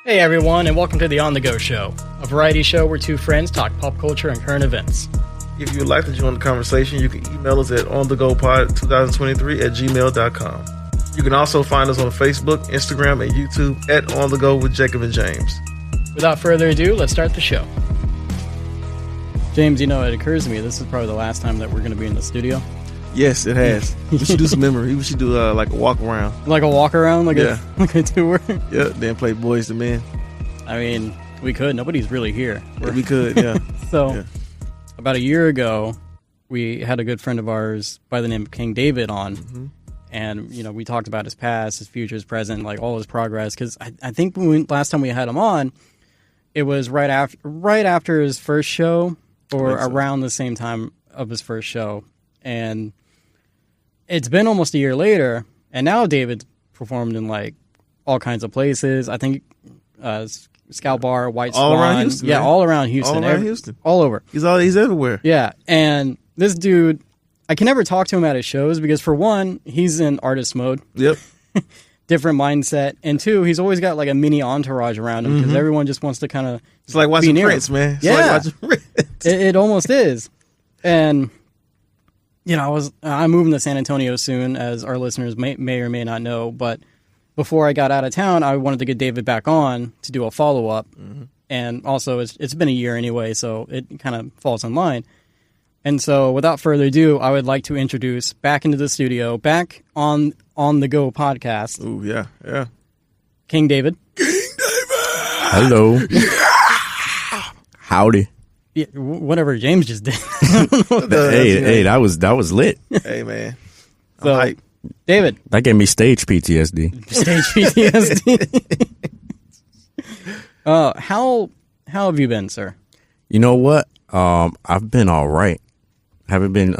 Hey everyone, and welcome to the On The Go Show, a variety show where two friends talk pop culture and current events. If you would like to join the conversation, you can email us at onthegopod2023@gmail.com. You can also find us on Facebook, Instagram, and YouTube at On The Go with Jacob and James. Without further ado, let's start the show. James, you know, it occurs to me this is probably the last time that we're going to be in the studio. Yes, it has. We should do some memory. We should do like a walk around. Like a walk around? Like a tour? Yeah, then play Boys to Men. I mean, we could. Nobody's really here. Yeah, we could, yeah. So, about a year ago, we had a good friend of ours by the name of King David on. Mm-hmm. And, you know, we talked about his past, his future, his present, like all his progress. Because I think last time we had him on, it was right after his first show or around the same time of his first show. And it's been almost a year later, and now David's performed in like all kinds of places. I think Scout Bar, White Swan. All around Houston. Yeah, all around Houston. All around Houston. All over. He's everywhere. Yeah, and this dude, I can never talk to him at his shows because for one, he's in artist mode. Yep. Different mindset. And two, he's always got like a mini entourage around him because everyone just wants to kind of It's like watching Prince, man. It's like watching Prince. It almost is. And you know, I'm moving to San Antonio soon, as our listeners may or may not know. But before I got out of town, I wanted to get David back on to do a follow-up. Mm-hmm. And also, it's been a year anyway, so it kind of falls in line. And so, without further ado, I would like to introduce back into the studio, back on the Go podcast. Ooh, yeah. King David. Hello. Howdy. Yeah, whatever James just did. Hey, that was lit. Hey, man. So, hype. David. That gave me stage PTSD. Stage PTSD. How have you been, sir? You know what? I've been all right. Haven't been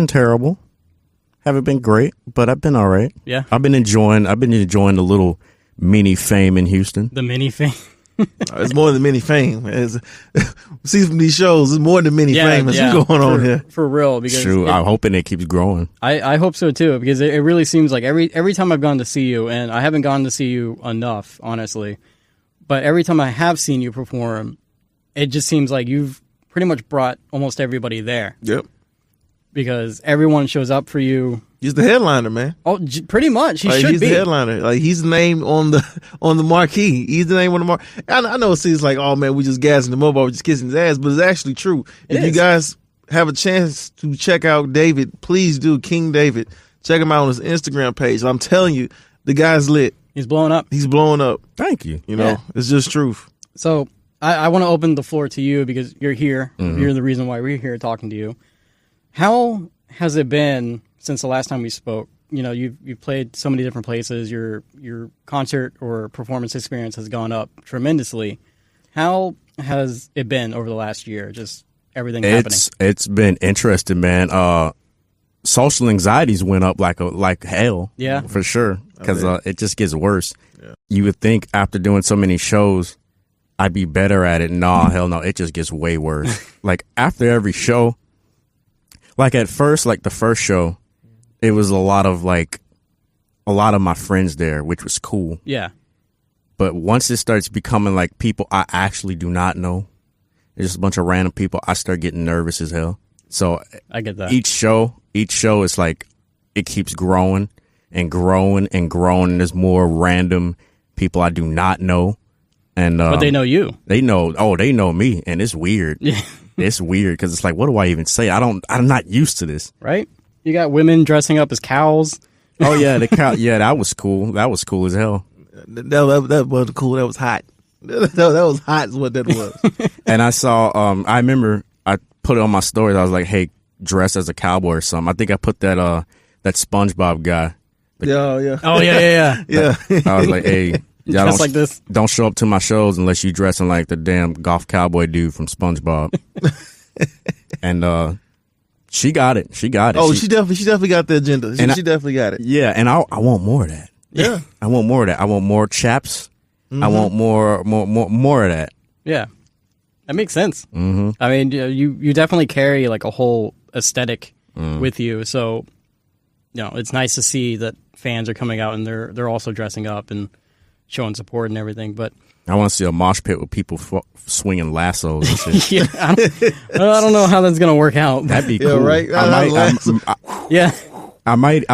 terrible. Haven't been great, but I've been all right. Yeah. I've been enjoying the little mini fame in Houston. The mini fame. It's more than mini fame. See from these shows, it's more than mini fame that's going on here. For real. Because true. I'm hoping it keeps growing. I hope so too, because it really seems like every time I've gone to see you, and I haven't gone to see you enough, honestly, but every time I have seen you perform, it just seems like you've pretty much brought almost everybody there. Yep. Because everyone shows up for you. He's the headliner, man. Oh, pretty much. He's the headliner. Like, he's the name on the marquee. He's the name on the marquee. I know it seems like, oh man, we just gassing him up or we're just kissing his ass, but it's actually true. If you guys have a chance to check out David, please do. King David. Check him out on his Instagram page. I'm telling you, the guy's lit. He's blowing up. He's blowing up. Thank you. You know, it's just truth. So I want to open the floor to you because you're here. Mm-hmm. You're the reason why we're here talking to you. How has it been since the last time we spoke? You know, you've played so many different places. Your concert or performance experience has gone up tremendously. How has it been over the last year? Just everything happening. It's been interesting, man. Social anxieties went up like hell. Yeah, for sure. Because it just gets worse. Yeah. You would think after doing so many shows, I'd be better at it. Nah, hell no. It just gets way worse. Like after every show. Like at first, like the first show, it was a lot of my friends there, which was cool. Yeah. But once it starts becoming like people I actually do not know, it's just a bunch of random people, I start getting nervous as hell. So I get that. Each show is like it keeps growing and growing and growing. And there's more random people I do not know. And but they know you. They know me, and it's weird. Yeah. It's weird because it's like, what do I even say? I'm not used to this. Right? You got women dressing up as cows. Oh yeah, the cow. Yeah, that was cool. That was cool as hell. That was cool. That was hot. That was hot is what that was. And I saw. I remember I put it on my stories. I was like, hey, dress as a cowboy or something. I think I put that SpongeBob guy. Yeah. Oh yeah. I was like, hey. Y'all just like this. Don't show up to my shows unless you dressing like the damn golf cowboy dude from SpongeBob. And she got it. Oh, she definitely got the agenda. She definitely got it. Yeah, and I want more of that. Yeah, I want more of that. I want more chaps. Mm-hmm. I want more of that. Yeah, that makes sense. Mm-hmm. I mean, you definitely carry like a whole aesthetic with you. So, you know, it's nice to see that fans are coming out and they're also dressing up and showing support and everything. But I want to see a mosh pit with people swinging lassos and shit. yeah, I don't know how that's gonna work out. That'd be cool. Right? I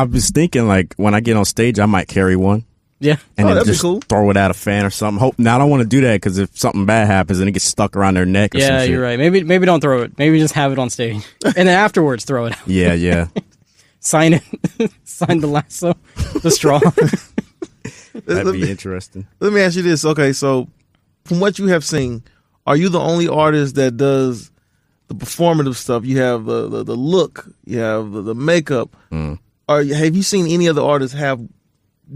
was thinking like when I get on stage, I might carry one. Yeah, and then that'd just be cool. throw it at a fan or something. Now I don't want to do that because if something bad happens and it gets stuck around their neck or some shit. You're right. Maybe don't throw it. Maybe just have it on stage and then afterwards throw it out. Yeah. Sign it. Sign the lasso, the straw. That'd be interesting. Let me ask you this. Okay, so from what you have seen, are you the only artist that does the performative stuff? You have the look, you have the makeup. Have you seen any other artists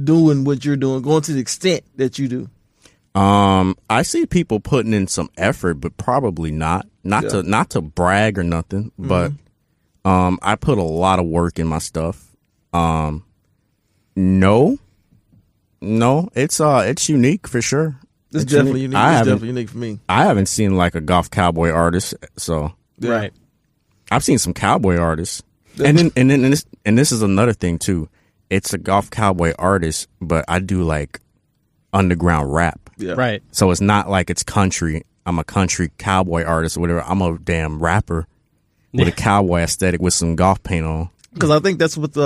doing what you're doing, going to the extent that you do? I see people putting in some effort, but probably not to brag or nothing, but I put a lot of work in my stuff. No, it's unique for sure. It's definitely unique. It's definitely unique for me. I haven't seen like a golf cowboy artist, so yeah. Right. I've seen some cowboy artists, and this is another thing too. It's a golf cowboy artist, but I do like underground rap. Yeah. Right. So it's not like it's country. I'm a country cowboy artist or whatever. I'm a damn rapper with a cowboy aesthetic with some golf paint on. Because I think that's what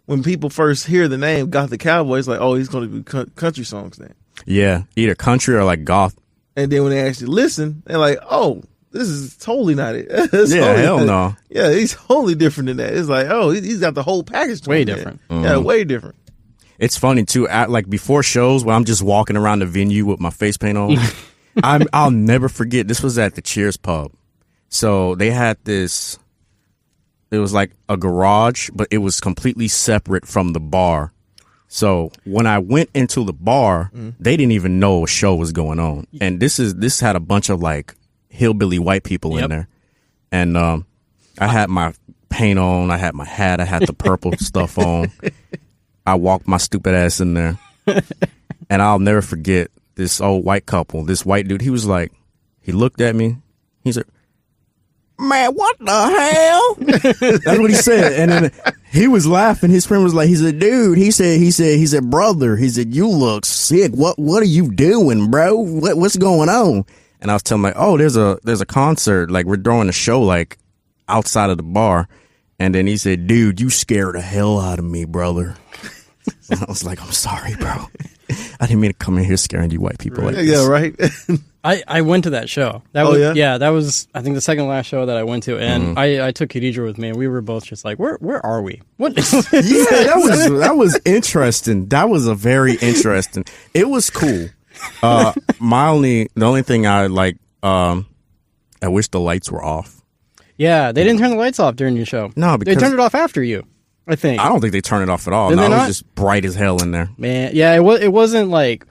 when people first hear the name Goth the Cowboy, it's like, oh, he's going to do country songs then. Yeah, either country or like goth. And then when they actually listen, they're like, oh, this is totally not it. Hell no. Yeah, he's totally different than that. It's like, oh, he's got the whole package. Way different. Yeah, way different. It's funny too. Like before shows, when I'm just walking around the venue with my face paint on, I'll never forget. This was at the Cheers Pub. So they had this. It was like a garage, but it was completely separate from the bar. So when I went into the bar, they didn't even know a show was going on. And this had a bunch of like hillbilly white people in there. And I had my paint on, I had my hat, I had the purple stuff on. I walked my stupid ass in there. And I'll never forget this old white couple, this white dude. He was like, he looked at me. He said, "Man, what the hell?" That's what he said. And then he was laughing. His friend was like, he said, "Dude," he said, "Brother," he said, "you look sick. What are you doing, bro? What's going on?" And I was telling him like, "Oh, there's a concert. Like we're throwing a show like outside of the bar." And then he said, "Dude, you scared the hell out of me, brother." And I was like, "I'm sorry, bro. I didn't mean to come in here scaring you white people like this." Yeah, right. I went to that show. That was I think the second last show that I went to, and I took Khadijah with me, and we were both just like, where are we? What? That was interesting. That was a very interesting. It was cool. The only thing I like, I wish the lights were off. Yeah, they didn't turn the lights off during your show. No, because they turned it off after you. I think. I don't think they turned it off at all. No, it was just bright as hell in there. Man, yeah, it wasn't like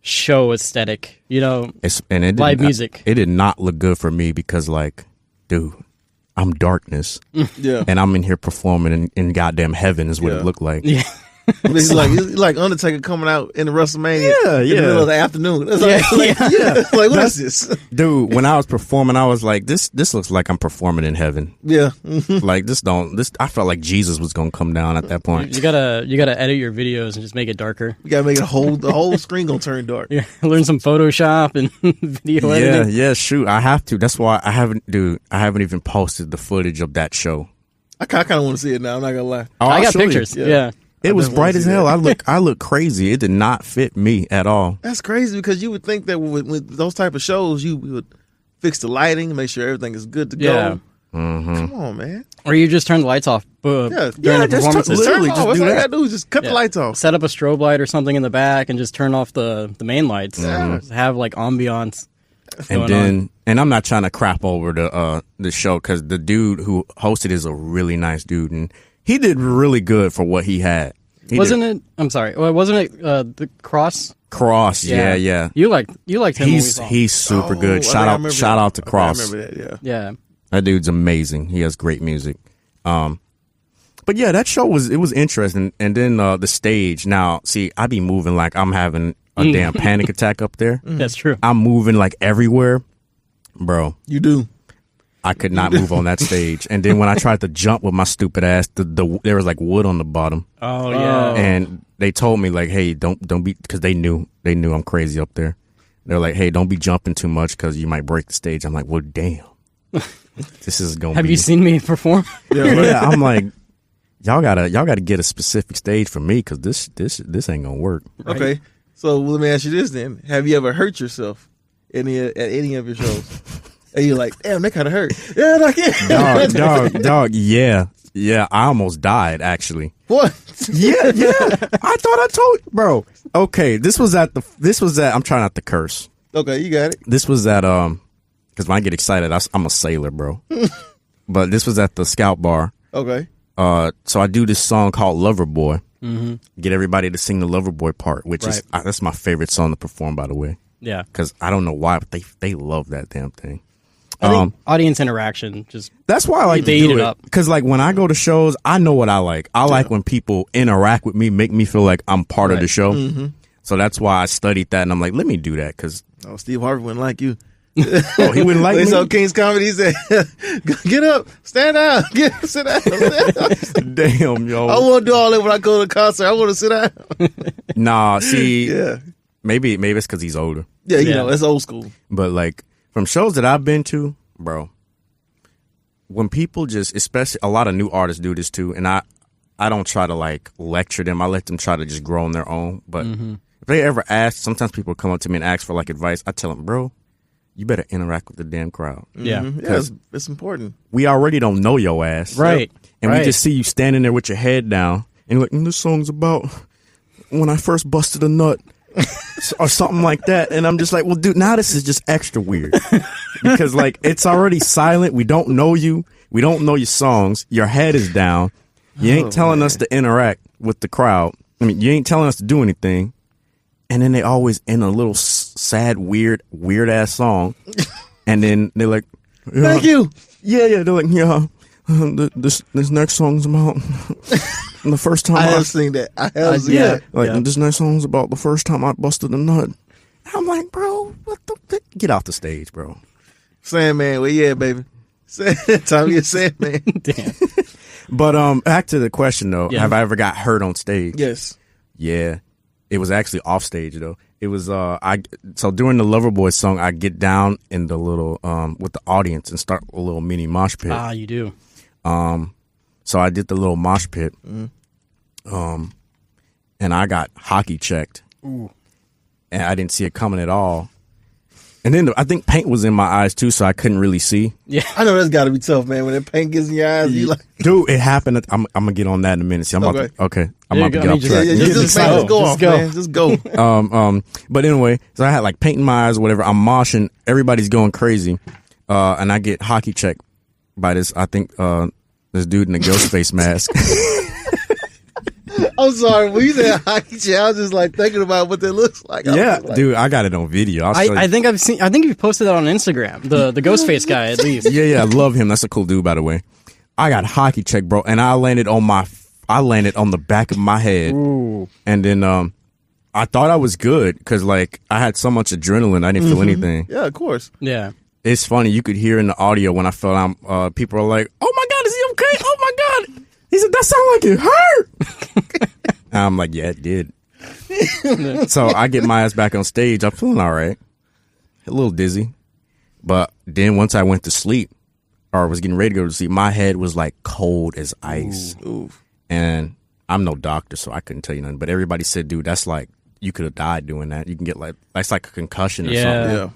show aesthetic, you know. Live music. It did not look good for me because, like, dude, I'm darkness. Yeah, and I'm in here performing in goddamn heaven is what it looked like. Yeah. He's like Undertaker coming out in the WrestleMania in the middle of the afternoon. It's like what is this? Dude, when I was performing, I was like, this looks like I'm performing in heaven. Yeah. Like I felt like Jesus was gonna come down at that point. You gotta edit your videos and just make it darker. You gotta make it the whole screen gonna turn dark. Yeah. Learn some Photoshop and video editing. Yeah, shoot. I have to. That's why I haven't even posted the footage of that show. I kind of want to see it now, I'm not gonna lie. I got pictures. Yeah. It was bright as hell. I look crazy. It did not fit me at all. That's crazy because you would think that with those type of shows, you would fix the lighting, make sure everything is good to go. Yeah. Mm-hmm. Come on, man. Or you just turn the lights off during the performances. Literally, just do that. All you gotta do is just cut the lights off. Set up a strobe light or something in the back and just turn off the main lights. Mm-hmm. Have like ambiance. And I'm not trying to crap over the show because the dude who hosted is a really nice dude and he did really good for what he had. Wasn't it? I'm sorry. Wasn't it the Cross? Cross, yeah. You liked him. He's super good. Shout out to Cross. I remember that. Yeah. That dude's amazing. He has great music. But yeah, that show was interesting. And then the stage. Now, see, I be moving like I'm having a damn panic attack up there. That's true. I'm moving like everywhere, bro. You do. I could not move on that stage. And then when I tried to jump with my stupid ass, there was like wood on the bottom. Oh yeah. And they told me like, hey, don't be, because they knew I'm crazy up there. They're like, hey, don't be jumping too much because you might break the stage. I'm like, well, damn. This is gonna. Have you seen me perform? Yeah, I'm like, y'all gotta get a specific stage for me because this ain't gonna work. Right? Okay, so let me ask you this then: have you ever hurt yourself at any of your shows? And you're like, damn, that kind of hurt. Yeah, I can't. Dog. Yeah. I almost died actually. What? Yeah. I thought I told you, bro. Okay, this was at. I'm trying not to curse. Okay, you got it. This was at because when I get excited, I'm a sailor, bro. But this was at the Scout Bar. Okay. So I do this song called Lover Boy. Mm-hmm. Get everybody to sing the Lover Boy part, which is that's my favorite song to perform, by the way. Yeah. Because I don't know why, but they love that damn thing. I think audience interaction just that's why I like they to eat do it it. up. Because like when I go to shows, I know what I like. I like when people interact with me, make me feel like I'm part of the show. Mm-hmm. So that's why I studied that, and I'm like, let me do that. Because Steve Harvey wouldn't like you. Oh, he wouldn't like me. So King's Comedy, he said, "Get up, stand down, sit down." Damn, yo, I won't do all that when I go to the concert. I want to sit down. Nah, see, yeah, maybe it's because he's older. Yeah, you know, that's old school. But like from shows that I've been to, bro, when people just, especially a lot of new artists do this too, and I don't try to like lecture them. I let them try to just grow on their own. But if they ever ask, sometimes people come up to me and ask for like advice. I tell them, bro, you better interact with the damn crowd. Yeah. Because it's important. We already don't know your ass. Right. And we just see you standing there with your head down and you're like, this song's about when I first busted a nut or something like that. And I'm just like, well, dude, now this is just extra weird because like it's already silent. We don't know you. We don't know your songs. Your head is down. You ain't telling us to interact with the crowd. I mean, you ain't telling us to do anything. And then they always end a little sad, weird ass song. And then they're like, thank you. Yeah. They're like, yeah, this next song's about the first time I have seen that. This next song's about the first time I busted a nut. I'm like, bro, what the get off the stage, bro. Sandman, well, yeah, baby. Time you Sandman. Damn. But back to the question though, have I ever got hurt on stage? Yes. Yeah. It was actually off stage though. It was so during the Loverboy song, I get down in the little with the audience and start a little mini mosh pit. Ah, you do. So I did the little mosh pit. And I got hockey checked. Ooh. And I didn't see it coming at all. And then I think paint was in my eyes too, so I couldn't really see. Yeah, I know that's got to be tough, man. When that paint gets in your eyes, you like, dude, it happened. I'm gonna get on that in a minute. See, I'm about to get off track. Just go. But anyway, so I had like paint in my eyes or whatever. I'm moshing. Everybody's going crazy. And I get hockey checked by this, I think, this dude in a ghost face mask. I'm sorry. When you said hockey check, I was just like thinking about what that looks like. Dude, I got it on video. I think you've posted that on Instagram. The Ghostface guy, at least. Yeah, I love him. That's a cool dude, by the way. I got hockey check, bro, and I landed on the back of my head. Ooh. And then I thought I was good because like I had so much adrenaline, I didn't feel anything. Yeah, of course. Yeah. It's funny. You could hear in the audio when I fell down, people are like, "Oh my God, is he okay? Oh my God." He said, "That sounded like it hurt." And I'm like, yeah, it did. So I get my ass back on stage. I'm feeling all right. A little dizzy. But then once I went to sleep or was getting ready to go to sleep, my head was like cold as ice. Ooh. And I'm no doctor, so I couldn't tell you nothing. But everybody said, dude, that's like, you could have died doing that. You can get like, that's like a concussion or something. Yeah.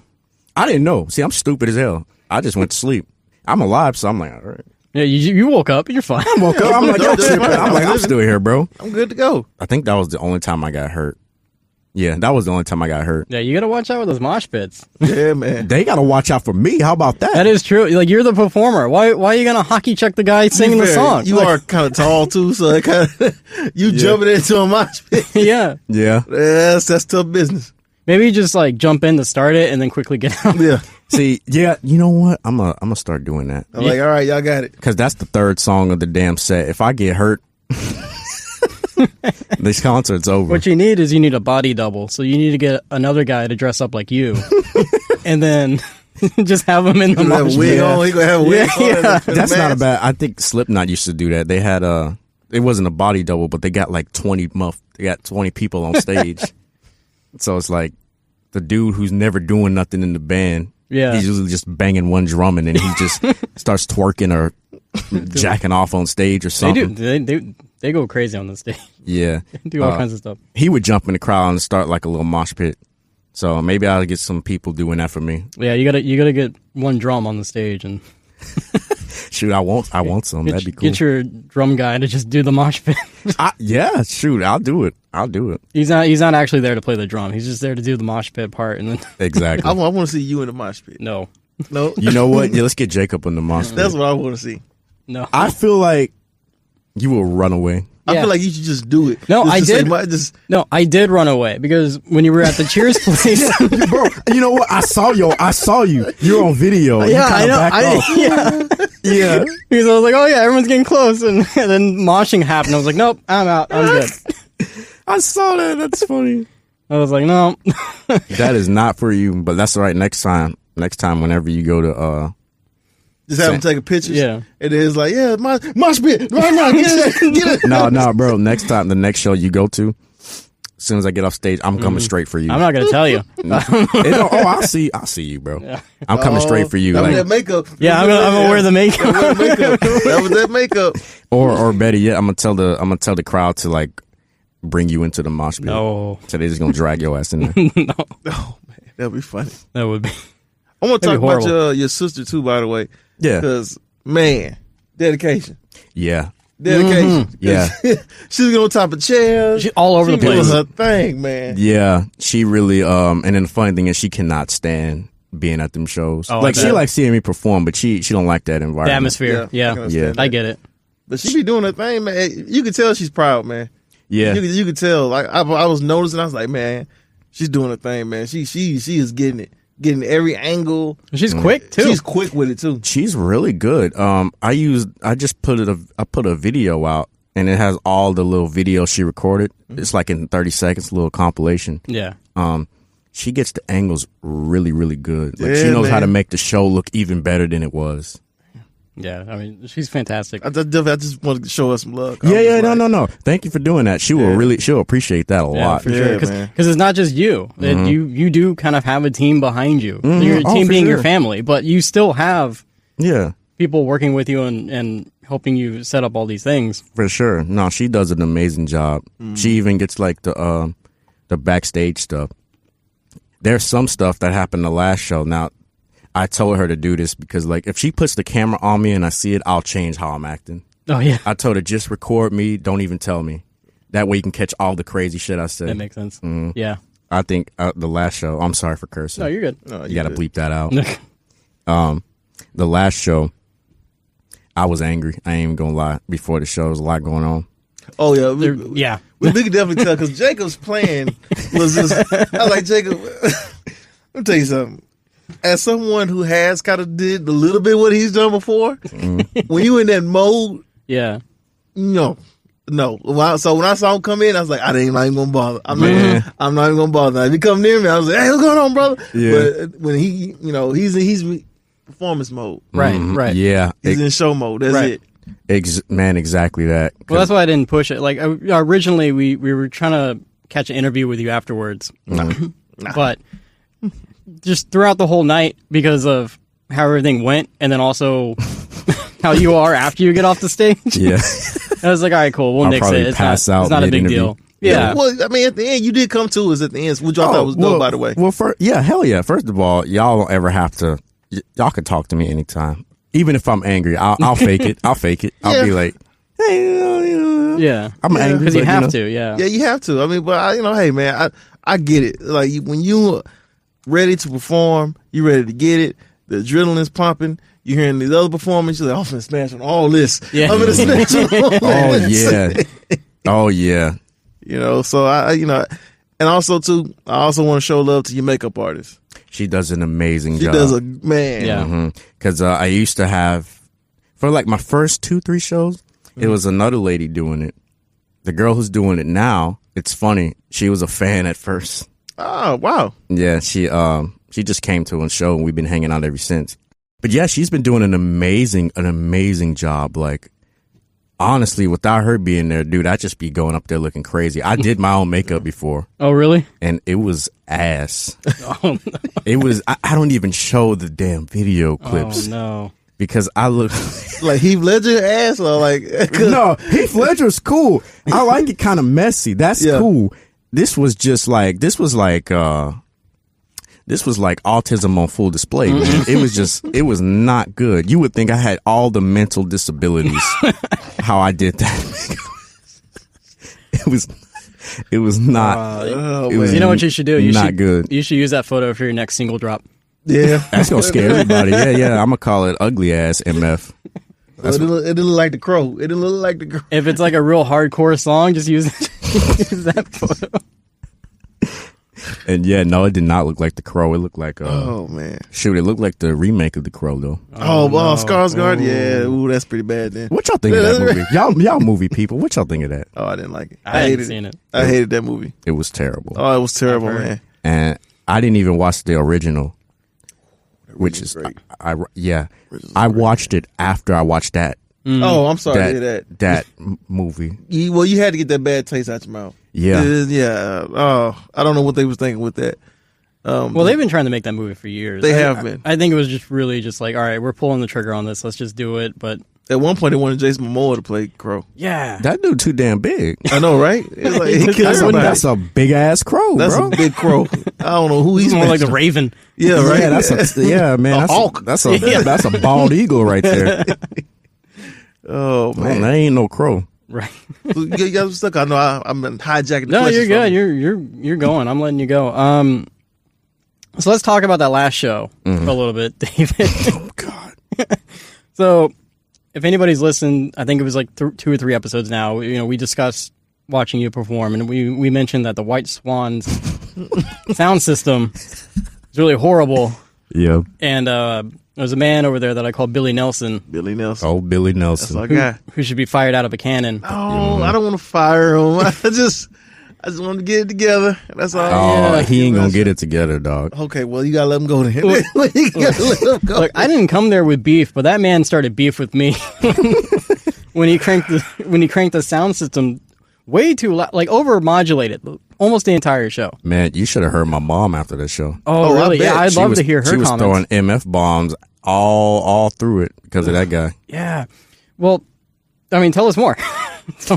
I didn't know. See, I'm stupid as hell. I just went to sleep. I'm alive, so I'm like, all right. Yeah, you woke up. You're fine. I woke up. I'm like, I'm still here, bro. I'm good to go. I think that was the only time I got hurt. Yeah, that was the only time I got hurt. Yeah, you gotta watch out with those mosh pits. Yeah, man. They gotta watch out for me. How about that? That is true. Like, you're the performer. Why are you gonna hockey check the guy singing the song? You are kind of tall too, so it kind of jumping into a mosh pit. Yeah. That's tough business. Maybe you just like jump in to start it and then quickly get out. Yeah. See, yeah, you know what? I'm gonna start doing that. I'm like, all right, y'all got it. Because that's the third song of the damn set. If I get hurt, this concert's over. What you need is a body double. So you need to get another guy to dress up like you, and then Just have him in the mosh pit. He gonna have a wig on. Yeah. That's not a bad. I think Slipknot used to do that. They had it wasn't a body double, but they got like 20 people on stage. So it's like the dude who's never doing nothing in the band. Yeah. He's usually just banging one drum and then he just starts twerking or jacking off on stage or something. They go crazy on the stage. Yeah. Do all kinds of stuff. He would jump in the crowd and start like a little mosh pit. So maybe I'll get some people doing that for me. Yeah, you gotta get one drum on the stage and shoot, I want some. That'd be cool. Get your drum guy to just do the mosh pit. Yeah, shoot, I'll do it. He's not actually there to play the drum. He's just there to do the mosh pit part and then exactly. I want to see you in the mosh pit. No. You know what? Yeah, let's get Jacob in the mosh pit. That's what I want to see. No. I feel like you will run away. I feel like you should just do it. No, just I did. No, I did run away because when you were at the Cheers place, bro. You know what? I saw you. You're on video. Yeah, I know. Yeah. Because I was like, oh yeah, everyone's getting close, and then moshing happened. I was like, nope, I'm out. I'm good. I saw that. That's funny. I was like, no. That is not for you. But that's all right. Next time, whenever you go to just have him take a picture. Yeah. And then it's like, yeah, mosh pit. Right now, get it. No, bro. Next time, the next show you go to, as soon as I get off stage, I'm coming straight for you. I'm not going to tell you. I'll see you, bro. Yeah. I'm coming straight for you. That was that makeup. Yeah, I'm gonna wear the makeup. That was that makeup. Or better yet, I'm gonna tell the crowd to like bring you into the mosh pit. No. So they're just gonna drag your ass in there. No. Oh man, that'd be funny. That would be. I want to talk about your sister too, by the way. Yeah. Because, man, dedication. Yeah. Dedication. Mm-hmm. Yeah. She was on top of chairs. She all over the place. Doing her thing, man. Yeah. She really, and then the funny thing is she cannot stand being at them shows. Oh, like, she likes seeing me perform, but she don't like that environment. The atmosphere. Yeah. I get it. But she be doing her thing, man. You can tell she's proud, man. Yeah. You could tell. Like, I was noticing, I was like, man, she's doing her thing, man. She is getting it. Getting every angle. She's quick too. She's quick with it too. She's really good. I put a video out and it has all the little videos she recorded. It's like in 30 seconds, a little compilation. Yeah. She gets the angles really, really good. Like she knows how to make the show look even better than it was. Yeah, I mean, she's fantastic. I just wanted to show her some love. No. Thank you for doing that. She'll appreciate that a lot. For sure. Because it's not just you. Mm-hmm. You do kind of have a team behind you. Mm-hmm. Your team being your family, but you still have people working with you and helping you set up all these things. For sure. No, she does an amazing job. Mm-hmm. She even gets like the backstage stuff. There's some stuff that happened the last show. Now, I told her to do this because, like, if she puts the camera on me and I see it, I'll change how I'm acting. Oh, yeah. I told her, just record me. Don't even tell me. That way you can catch all the crazy shit I say. That makes sense. Mm-hmm. Yeah. I think the last show, I'm sorry for cursing. No, you're good. No, you got to bleep that out. The last show, I was angry. I ain't even going to lie. Before the show, there was a lot going on. Oh, yeah. We we could definitely tell because Jacob's plan was just, I was like, Jacob, let me tell you something. As someone who has kind of did a little bit what he's done before, when you in that mode, no. So when I saw him come in, I was like, not even gonna bother. I'm not even gonna bother. If he come near me, I was like, hey, what's going on, brother? Yeah. But when he's performance mode, right, yeah, he's in show mode. That's it. Man, exactly that. Well, that's why I didn't push it. Like originally, we were trying to catch an interview with you afterwards, but. Just throughout the whole night because of how everything went and then also how you are after you get off the stage. Yeah. I was like, all right, cool. We'll nix it. It's not a big deal. Yeah. Well, I mean, at the end, you did come to us at the end, which I thought was dope, by the way. Well, hell yeah. First of all, y'all don't ever have to, y'all can talk to me anytime. Even if I'm angry, I'll fake it. I'll be like, hey, yeah. I'm angry. Because you have to, yeah. Yeah, you have to. I mean, but, hey, man, I get it. Like, when you ready to perform, you ready to get it, the adrenaline's pumping, you're hearing these other performances, you're like, I'm finna smash on all this. Yeah. I'm finna smash on all this. Oh, yeah. You know, so and also, too, I also want to show love to your makeup artist. She does an amazing job. She does man. Yeah. Because I used to have, for like my first 2-3 shows, it was another lady doing it. The girl who's doing it now, it's funny, she was a fan at first. Oh, wow. Yeah, she She just came to a show and we've been hanging out ever since. But yeah, she's been doing an amazing job. Like, honestly, without her being there, dude, I'd just be going up there looking crazy. I did my own makeup before. Oh, really? And it was ass. Oh, no. It was, I don't even show the damn video clips. Oh, no. Because I look like Heath Ledger ass or like no, Heath Ledger's cool. I like it kind of messy. That's cool. This was like autism on full display, man. It was not good. You would think I had all the mental disabilities how I did that. It was not. You know what you should do? Good. You should use that photo for your next single drop. Yeah, that's gonna scare everybody. Yeah. I'm gonna call it ugly ass MF. It didn't look like the Crow. It didn't look like the Crow. If it's like a real hardcore song, just use that photo. And yeah, no, it did not look like the Crow. It looked like oh man, shoot, it looked like the remake of the Crow though. Oh, no. Skarsgård, yeah, ooh, that's pretty bad. Then what y'all think of that movie? Y'all movie people, what y'all think of that? Oh, I didn't like it. I hated it. I hated that movie. It was terrible. Oh, it was terrible, man. And I didn't even watch the original, which is great. I watched it after I watched that. Oh, I'm sorry to hear that movie. Well, you had to get that bad taste out your mouth. Yeah. Oh, I don't know what they was thinking with that. Well, they've been trying to make that movie for years. They have been. I think it was just really just like, all right, we're pulling the trigger on this. Let's just do it. But at one point, they wanted Jason Momoa to play Crow. Yeah, that dude too damn big. I know, right? It's like, that's a big ass crow. That's bro. a big crow. I don't know who he's more like the Raven. Yeah, right. Yeah, man. A hawk. That's a bald eagle right there. Oh man, that ain't no crow. Right. You got stuck. I know. I'm hijacking. No, you're good. You're going. I'm letting you go. So let's talk about that last show for a little bit, David. Oh God. So, if anybody's listened, I think it was like 2 or 3 episodes now. We discussed watching you perform, and we mentioned that the White Swans sound system is really horrible. Yeah. And there's a man over there that I call Billy Nelson. Billy Nelson. Oh, Billy Nelson. That's our guy. Who should be fired out of a cannon. Oh, I don't want to fire him. I just want to get it together. That's all. Oh, he ain't gonna get it together, dog. Okay, well, you gotta let him go then. You gotta let him go. Look, I didn't come there with beef, but that man started beef with me when he cranked the sound system way too loud, like over modulated, almost the entire show. Man, you should have heard my mom after the show. Oh, really? Yeah, I'd love to hear her comments. She was throwing MF bombs all through it because of that guy. Yeah. Well, I mean, tell us more.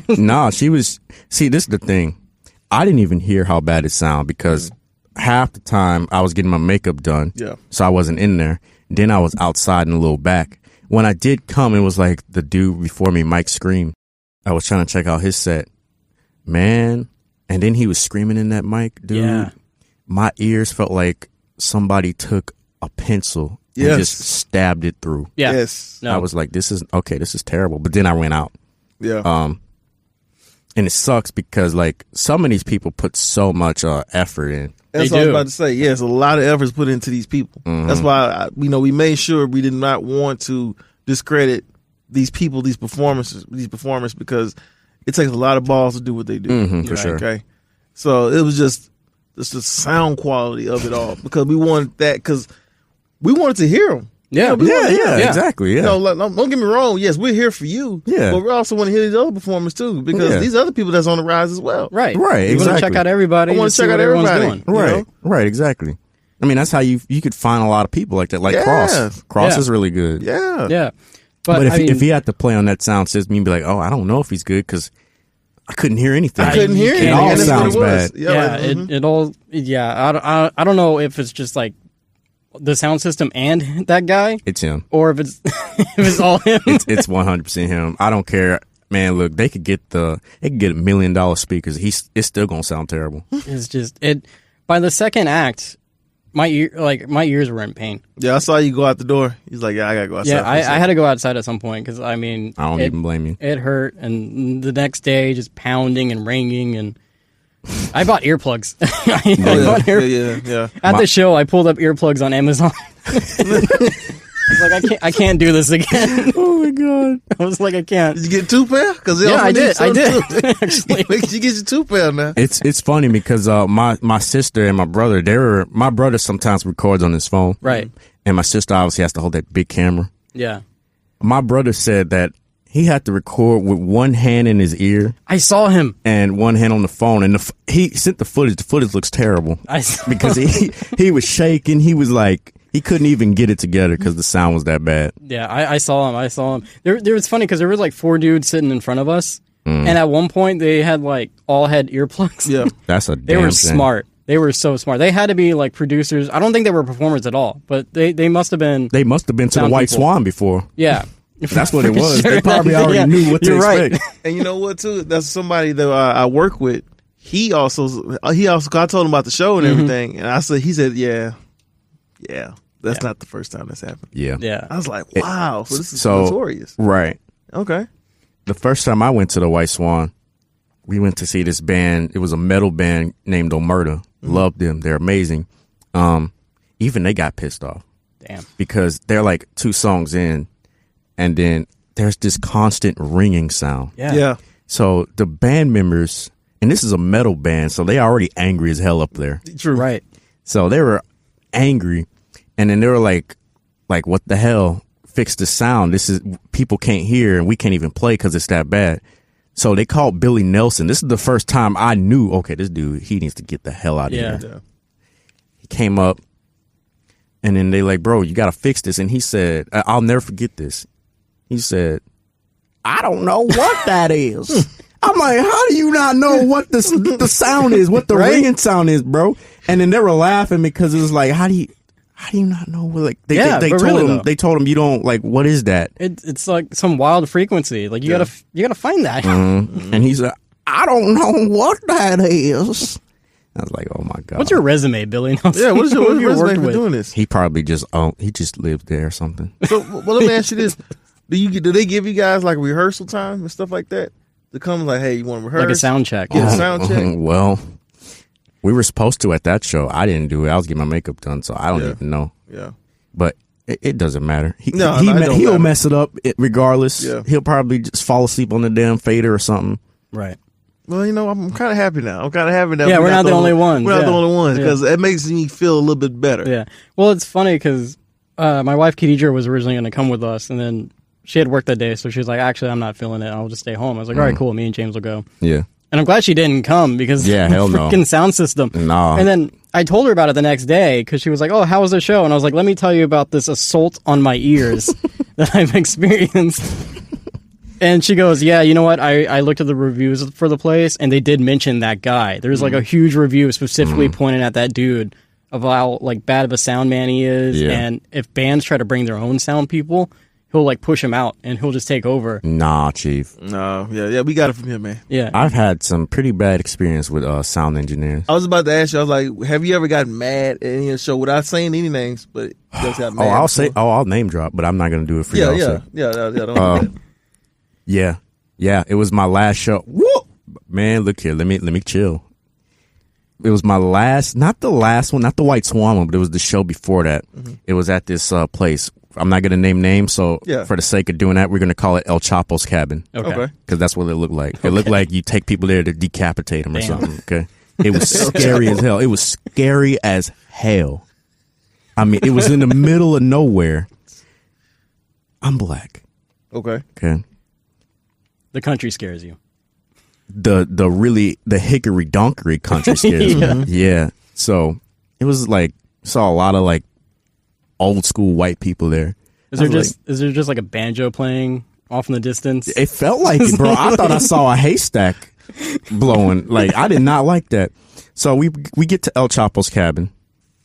Nah, she was. See, this is the thing. I didn't even hear how bad it sounded because half the time I was getting my makeup done. Yeah. So I wasn't in there. Then I was outside in a little back. When I did come, it was like the dude before me, Mike Scream. I was trying to check out his set. Man. And then he was screaming in that mic, dude. Yeah. My ears felt like somebody took a pencil and just stabbed it through. Yeah. Yes. No. I was like, this is terrible. But then I went out. Yeah. And it sucks because like some of these people put so much effort in. That's what I was about to say. Yes, a lot of efforts put into these people. Mm-hmm. That's why we made sure we did not want to discredit these people, these performers, because it takes a lot of balls to do what they do. For sure. Okay, so it was just the sound quality of it all because we wanted that because we wanted to hear them. Yeah, exactly. Yeah. Don't get me wrong. Yes, we're here for you. Yeah, but we also want to hear these other performers too because these other people that's on the rise as well. Right. Exactly. You want to check out everybody. I want to check out everybody. Doing, right. Right. Exactly. I mean, that's how you could find a lot of people like that. Like Cross is really good. Yeah. But if he had to play on that sound system, you'd be like, oh, I don't know if he's good because I couldn't hear anything. I couldn't hear anything. It all sounds bad. It all. Yeah. I don't know if it's just like the sound system and that guy. It's him. Or if it's all him. It's 100% him. I don't care. Man, look, they could get $1 million speakers. It's still gonna sound terrible. It's just by the second act, my ears were in pain. Yeah, I saw you go out the door. He's like, yeah, I gotta go outside. Yeah, I had to go outside at some point because I don't even blame you. It hurt, and the next day just pounding and ringing and. I bought earplugs. Yeah. At the show, I pulled up earplugs on Amazon. He's like, I can't do this again. Oh my god! I was like, I can't. Did you get 2 pair? Because I did. Actually, you get your 2 pair now. It's funny because my sister and my brother, my brother sometimes records on his phone, right? And my sister obviously has to hold that big camera. Yeah. My brother said that he had to record with one hand in his ear. I saw him. And one hand on the phone. And he sent the footage. The footage looks terrible. Because he was shaking. He was like, he couldn't even get it together because the sound was that bad. Yeah, I saw him. There was funny because there was like 4 dudes sitting in front of us. And at one point they had all had earplugs. Yeah. That's a They were smart. They were so smart. They had to be like producers. I don't think they were performers at all, but they must have been. They must have been to the White Swan before. Yeah. That's what it was. Sure. They probably already knew what to expect. Right. And you know what, too? That's somebody that I work with. He also, I told him about the show and everything. And he said, yeah, that's not the first time that's happened. Yeah. Yeah. I was like, wow. So this is notorious. Right. Okay. The first time I went to the White Swan, we went to see this band. It was a metal band named Omerta. Loved them. They're amazing. Even they got pissed off. Damn. Because they're like 2 songs in. And then there's this constant ringing sound. Yeah. So the band members, and this is a metal band, so they already angry as hell up there. True. Right. So they were angry, and then they were like, what the hell? Fix the sound. This is, people can't hear, and we can't even play because it's that bad. So they called Billy Nelson. This is the first time I knew, okay, this dude, he needs to get the hell out of here. Yeah. He came up, and then they like, bro, you got to fix this. And he said, I'll never forget this. He said, I don't know what that is. I'm like, how do you not know what the sound is, what the ringing sound is, bro? And then they were laughing because it was like, how do you not know? Like they told him you don't, like, what is that? It's like some wild frequency. Like you gotta find that. Mm-hmm. And he said, I don't know what that is. I was like, oh my god. What's your resume, Billy Nelson? Yeah, what's your resume for doing this? He probably just lived there or something. So, well, let me ask you this: Do they give you guys like rehearsal time and stuff like that to come? Like, hey, you want to rehearse? Like a sound check. Get a sound check. Well, we were supposed to at that show. I didn't do it. I was getting my makeup done, so I don't even know. Yeah, but it doesn't matter. He'll mess it up regardless. Yeah. He'll probably just fall asleep on the damn fader or something. Right. Well, I'm kind of happy now. Yeah, we're not the only ones. We're not the only ones because it makes me feel a little bit better. Yeah. Well, it's funny because my wife, Khadija, was originally going to come with us, and then she had work that day, so she was like, actually, I'm not feeling it. I'll just stay home. I was like, all right, cool. Me and James will go. Yeah. And I'm glad she didn't come because hell no. freaking sound system. No. And then I told her about it the next day because she was like, oh, how was the show? And I was like, let me tell you about this assault on my ears that I've experienced. And she goes, yeah, you know what? I looked at the reviews for the place, and they did mention that guy. There's like a huge review specifically pointing at that dude of how like bad of a sound man he is. Yeah. And if bands try to bring their own sound people, he'll like push him out and he'll just take over. Nah, Chief. No, yeah, we got it from him, man. Yeah. I've had some pretty bad experience with sound engineers. I was about to ask you, I was like, have you ever gotten mad at any of the show without saying any names? But just got mad. I'll name drop, but I'm not going to do it for you. Yeah. Don't do that. Yeah, it was my last show. Whoa! Man, look here, let me chill. It was my last, not the last one, not the White Swan one, but it was the show before that. Mm-hmm. It was at this place. I'm not going to name names, so for the sake of doing that, we're going to call it El Chapo's Cabin. Okay. Because that's what it looked like. It looked like you take people there to decapitate them or something, okay? It was scary as hell. It was scary as hell. I mean, it was in the middle of nowhere. I'm black. Okay. The country scares you. The hickory donkery country scares me. Yeah. So it was like, saw a lot of like old school white people there. Is there just like a banjo playing off in the distance? It felt like it, bro. I thought I saw a haystack blowing. Like, I did not like that. So we get to El Chapo's Cabin.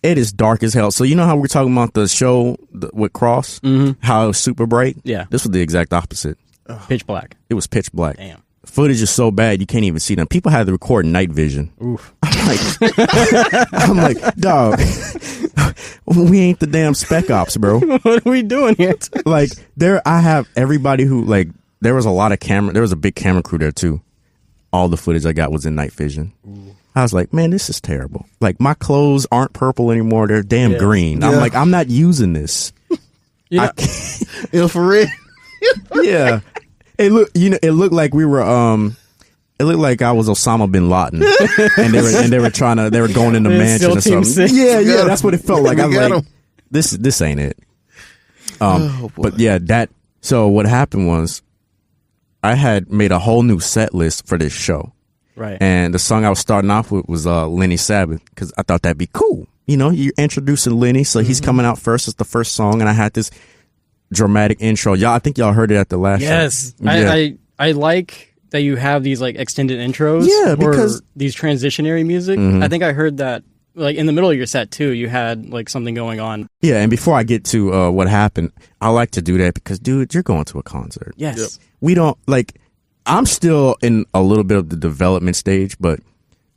It is dark as hell. So you know how we're talking about the show with Cross? Mm-hmm. How it was super bright? Yeah. This was the exact opposite. Pitch black. It was pitch black. Damn. Footage is so bad you can't even see them. People had to record night vision. Oof. I'm like, dog, we ain't the damn spec ops, bro. What are we doing here? Like, I have everybody who, like, there was a lot of there was a big camera crew there too. All the footage I got was in night vision. Ooh. I was like, man, this is terrible. Like, my clothes aren't purple anymore. They're damn green. I'm like, I'm not using this. Infrared. Yeah, it looked like we were It looked like I was Osama bin Laden, and they were going in the mansion or something. Yeah, that's what it felt like. I was like, this ain't it. But yeah, so what happened was, I had made a whole new set list for this show. Right. And the song I was starting off with was Lenny Sabbath, because I thought that'd be cool. You're introducing Lenny, so he's coming out first. It's the first song, and I had this dramatic intro. I think y'all heard it at the last show. Yes. I like that you have these like extended intros. Yeah, because these transitionary music. I think I heard that like in the middle of your set too. You had like something going on. Yeah, and before I get to what happened, I like to do that because, dude, you're going to a concert. Yes. Yep. We don't I'm still in a little bit of the development stage, but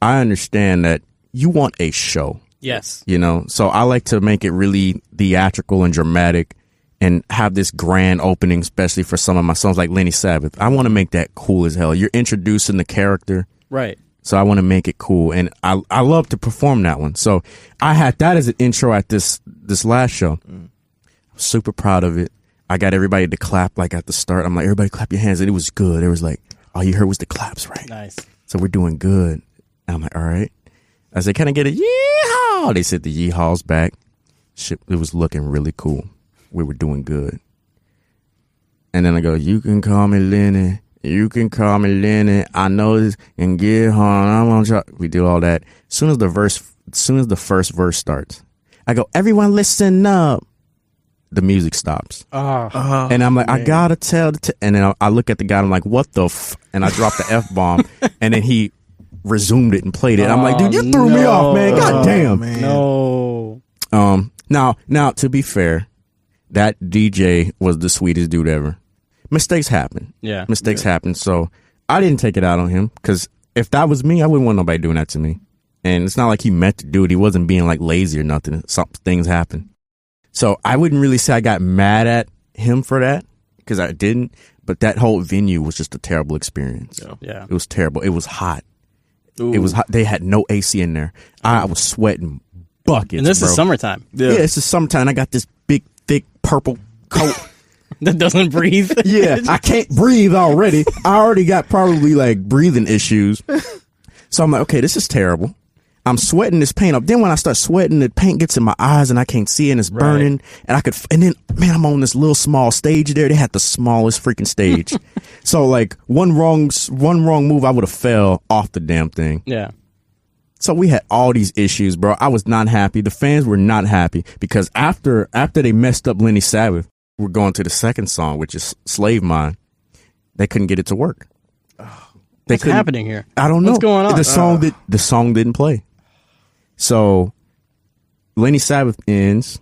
I understand that you want a show. Yes. So I like to make it really theatrical and dramatic and have this grand opening, especially for some of my songs like Lenny Sabbath. I want to make that cool as hell. You're introducing the character. Right. So I want to make it cool. And I love to perform that one. So I had that as an intro at this last show. I'm super proud of it. I got everybody to clap like at the start. I'm like, everybody clap your hands. And it was good. It was like, all you heard was the claps, right? Nice. So we're doing good. And I'm like, all right. I said, can I get a yeehaw? They said the yeehaw's back. Shit, it was looking really cool. We were doing good. And then I go, you can call me Lenny. You can call me Lenny. I know this and get home. I'm gonna try. We do all that. As soon as the first verse starts, I go, everyone listen up. The music stops. And I'm like, man. I gotta tell and then I look at the guy and I'm like, what the and I drop the F-bomb and then he resumed it and played it. I'm like, dude, you threw me off, man. God damn. Man. No. Now to be fair, that DJ was the sweetest dude ever. Mistakes happen. Yeah. Mistakes happen. So I didn't take it out on him because if that was me, I wouldn't want nobody doing that to me. And it's not like he meant to do it. He wasn't being like lazy or nothing. Some things happen. So I wouldn't really say I got mad at him for that because I didn't. But that whole venue was just a terrible experience. Yeah. It was terrible. It was hot. Ooh. It was hot. They had no AC in there. I was sweating buckets. And this is summertime. Yeah, it's the summertime. I got this big, thick purple coat. That doesn't breathe. Yeah, I can't breathe already. I already got probably like breathing issues. So I'm like, okay, this is terrible. I'm sweating this paint up. Then when I start sweating, the paint gets in my eyes and I can't see it and it's burning. Right. And then, man, I'm on this little small stage there. They had the smallest freaking stage. So like one wrong move, I would have fell off the damn thing. Yeah. So we had all these issues, bro. I was not happy. The fans were not happy because after they messed up Lenny Sabbath, we're going to the second song, which is Slave Mine. They couldn't get it to work. What's happening here? I don't know. What's going on? The song didn't play. So Lenny Sabbath ends.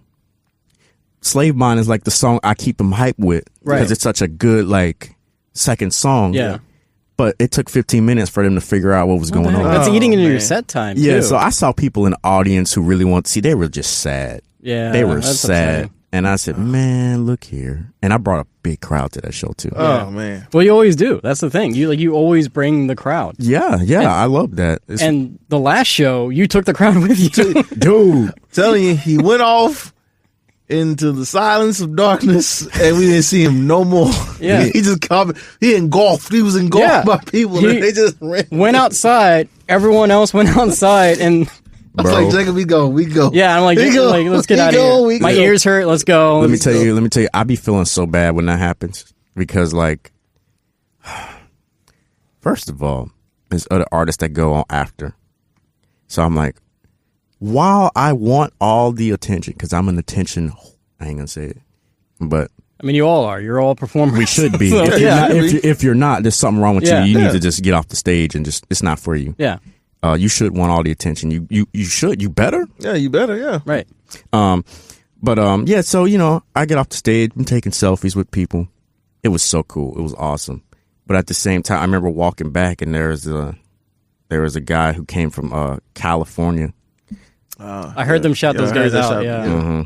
Slave Mine is like the song I keep them hyped with because it's such a good like second song. Yeah. But it took 15 minutes for them to figure out what was going on. That's eating into your set time, too. Yeah, so I saw people in the audience who really want to see. They were just sad. Yeah, they were sad. Upsetting. And I said, man, look here. And I brought a big crowd to that show, too. Oh, man. Well, you always do. That's the thing. You always bring the crowd. Yeah, I love that. And the last show, you took the crowd with you. Dude. Telling you, he went off into the silence of darkness, and we didn't see him no more. Yeah. He just he engulfed. He was engulfed by people. And they just went outside. Everyone else went outside, and I was like, Jacob, we go. Yeah, I'm like, let's get out of here. My ears hurt. Let's go. Let me tell you, I be feeling so bad when that happens because, like, first of all, there's other artists that go on after. So I'm like, while I want all the attention, because I'm an attention, I ain't gonna say it, but I mean, you all are. You're all performers. We should be. So, if you're not, there's something wrong with you. You need to just get off the stage and it's not for you. Yeah. You should want all the attention. You should. You better. Yeah, you better. Yeah. Right. Yeah. So I get off the stage. I'm taking selfies with people. It was so cool. It was awesome. But at the same time, I remember walking back and there was a guy who came from California. I heard them shout those guys out. Yeah. Mm-hmm.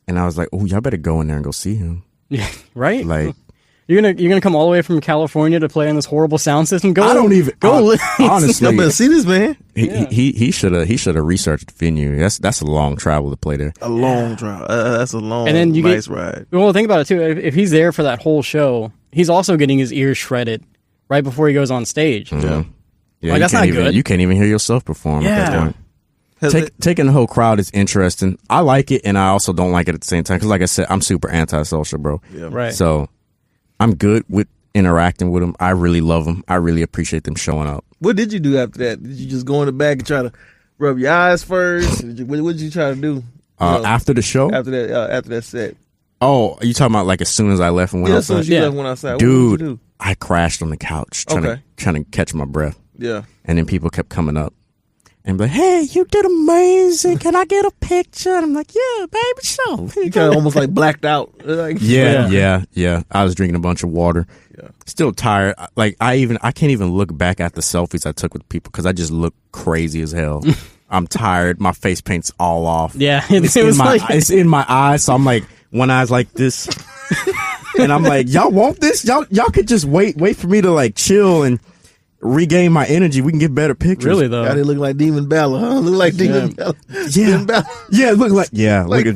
And I was like, oh, y'all better go in there and go see him. Yeah. Right. Like. You're gonna come all the way from California to play on this horrible sound system? I don't even go. Honestly, I'm gonna see this man. He should have researched the venue. That's a long travel to play there. A long drive. That's a long, and then nice ride. Well, think about it too. If he's there for that whole show, he's also getting his ears shredded right before he goes on stage. Mm-hmm. Yeah, like, that's not good. You can't even hear yourself perform at that point. Taking the whole crowd is interesting. I like it, and I also don't like it at the same time. Because, like I said, I'm super antisocial, bro. Yeah. Right. So I'm good with interacting with them. I really love them. I really appreciate them showing up. What did you do after that? Did you just go in the back and try to rub your eyes first? What did you try to do? After the show? After that set. Oh, are you talking about like as soon as I left and went outside? As soon as you left and went outside. Dude, what did you do? I crashed on the couch trying to catch my breath. Yeah. And then people kept coming up and be like, hey, you did amazing. Can I get a picture? And I'm like, yeah, baby, sure. You kind of almost like blacked out. Like, yeah. I was drinking a bunch of water. Yeah. Still tired. Like I can't even look back at the selfies I took with people because I just look crazy as hell. I'm tired. My face paint's all off. Yeah. It's in my eyes. So I'm like, one eye's like this. And I'm like, y'all want this? Y'all could just wait for me to like chill and regain my energy. We can get better pictures. Really though, they look like Demon Balor, huh? Look like Demon Balor. Yeah, look like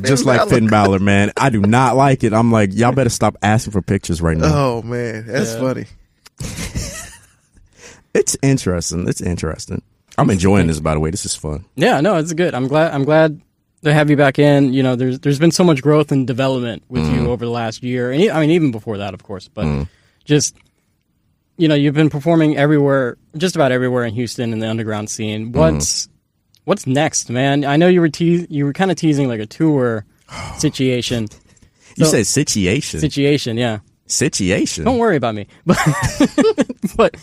just like Finn Balor, man. I do not like it. I'm like, y'all better stop asking for pictures right now. Oh man, that's funny. It's interesting. I'm enjoying this, by the way. This is fun. Yeah, no, it's good. I'm glad to have you back in. You know, there's been so much growth and development with you over the last year, and I mean even before that, of course. But just, you know, you've been performing everywhere, just about everywhere in Houston in the underground scene. What's next, man? I know you were kind of teasing like a tour situation. You said situation. Situation, yeah. Situation. Don't worry about me. But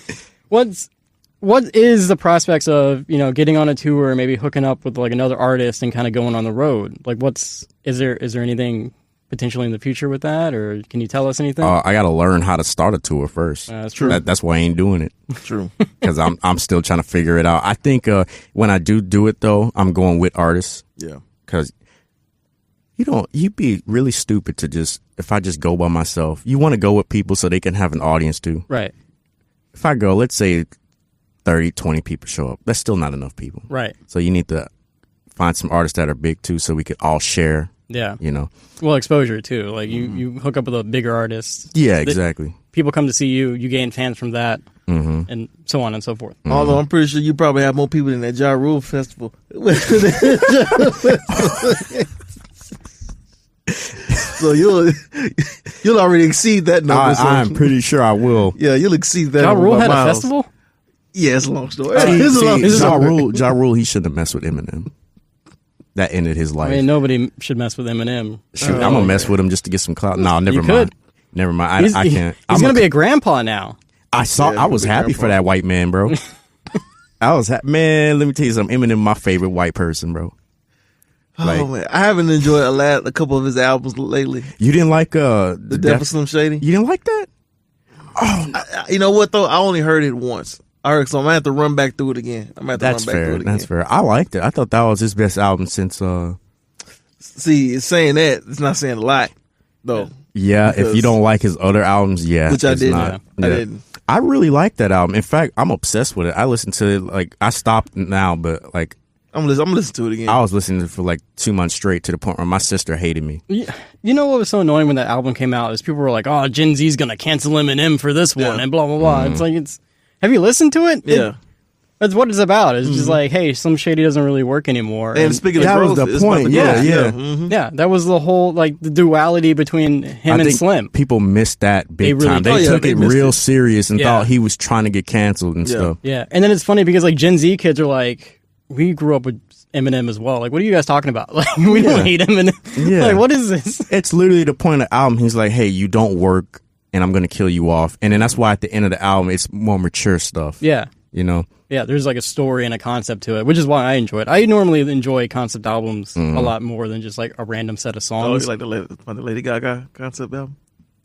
what is the prospects of, you know, getting on a tour or maybe hooking up with like another artist and kind of going on the road? Like is there anything potentially in the future with that, or can you tell us anything? I got to learn how to start a tour first. That's true. That's why I ain't doing it. True. Because I'm still trying to figure it out. I think when I do it though, I'm going with artists. Yeah. Because you'd be really stupid to if I just go by myself. You want to go with people so they can have an audience too. Right. If I go, let's say 30, 20 people show up. That's still not enough people. Right. So you need to find some artists that are big too so we could all share. Yeah. You know. Well, exposure too. Like you hook up with a bigger artist. Yeah, exactly. People come to see you. You gain fans from that, and so on and so forth. Although I'm pretty sure you probably have more people than that Ja Rule festival. So you'll already exceed that number. I'm pretty sure I will. Yeah, you'll exceed that. Ja Rule had miles. a festival? Yeah, it's a long story. Ja Rule, he shouldn't have messed with Eminem. That ended his life. I mean, nobody should mess with Eminem. Shoot, I'm gonna mess with him just to get some clout. No, never mind. Never mind. I can't. He's gonna be a grandpa now. I was happy for that white man, bro. Man, let me tell you something. Eminem, my favorite white person, bro. Oh man, I haven't enjoyed a couple of his albums lately. You didn't like the Death of Slim Shady? You didn't like that? Oh, you know what though? I only heard it once. All right, so I'm gonna have to run back through it again. That's fair. I liked it. I thought that was his best album since. See, it's saying that it's not saying a lot, though. Yeah, if you don't like his other albums, which I didn't. I didn't. I really like that album. In fact, I'm obsessed with it. I listen to it like I stopped now, but like I'm gonna listen to it again. I was listening to it for like 2 months straight to the point where my sister hated me. You know what was so annoying when that album came out is people were like, "Oh, Gen Z's gonna cancel Eminem for this one," and blah blah blah. It's like have you listened to it? Yeah. That's what it's about. It's just like, hey, Slim Shady doesn't really work anymore. And speaking of growth, that was the point. Yeah. Yeah, that was the whole like the duality between him and Slim. People missed that big time. They took it real serious and thought he was trying to get canceled and stuff. Yeah, and then it's funny because like Gen Z kids are like, we grew up with Eminem as well. Like, what are you guys talking about? Like, we don't hate Eminem. Yeah. Like, what is this? It's literally the point of the album. He's like, hey, you don't work and I'm going to kill you off. And then that's why at the end of the album, it's more mature stuff. Yeah. You know? Yeah, there's like a story and a concept to it, which is why I enjoy it. I normally enjoy concept albums a lot more than just like a random set of songs. Oh, you like the Lady Gaga concept album?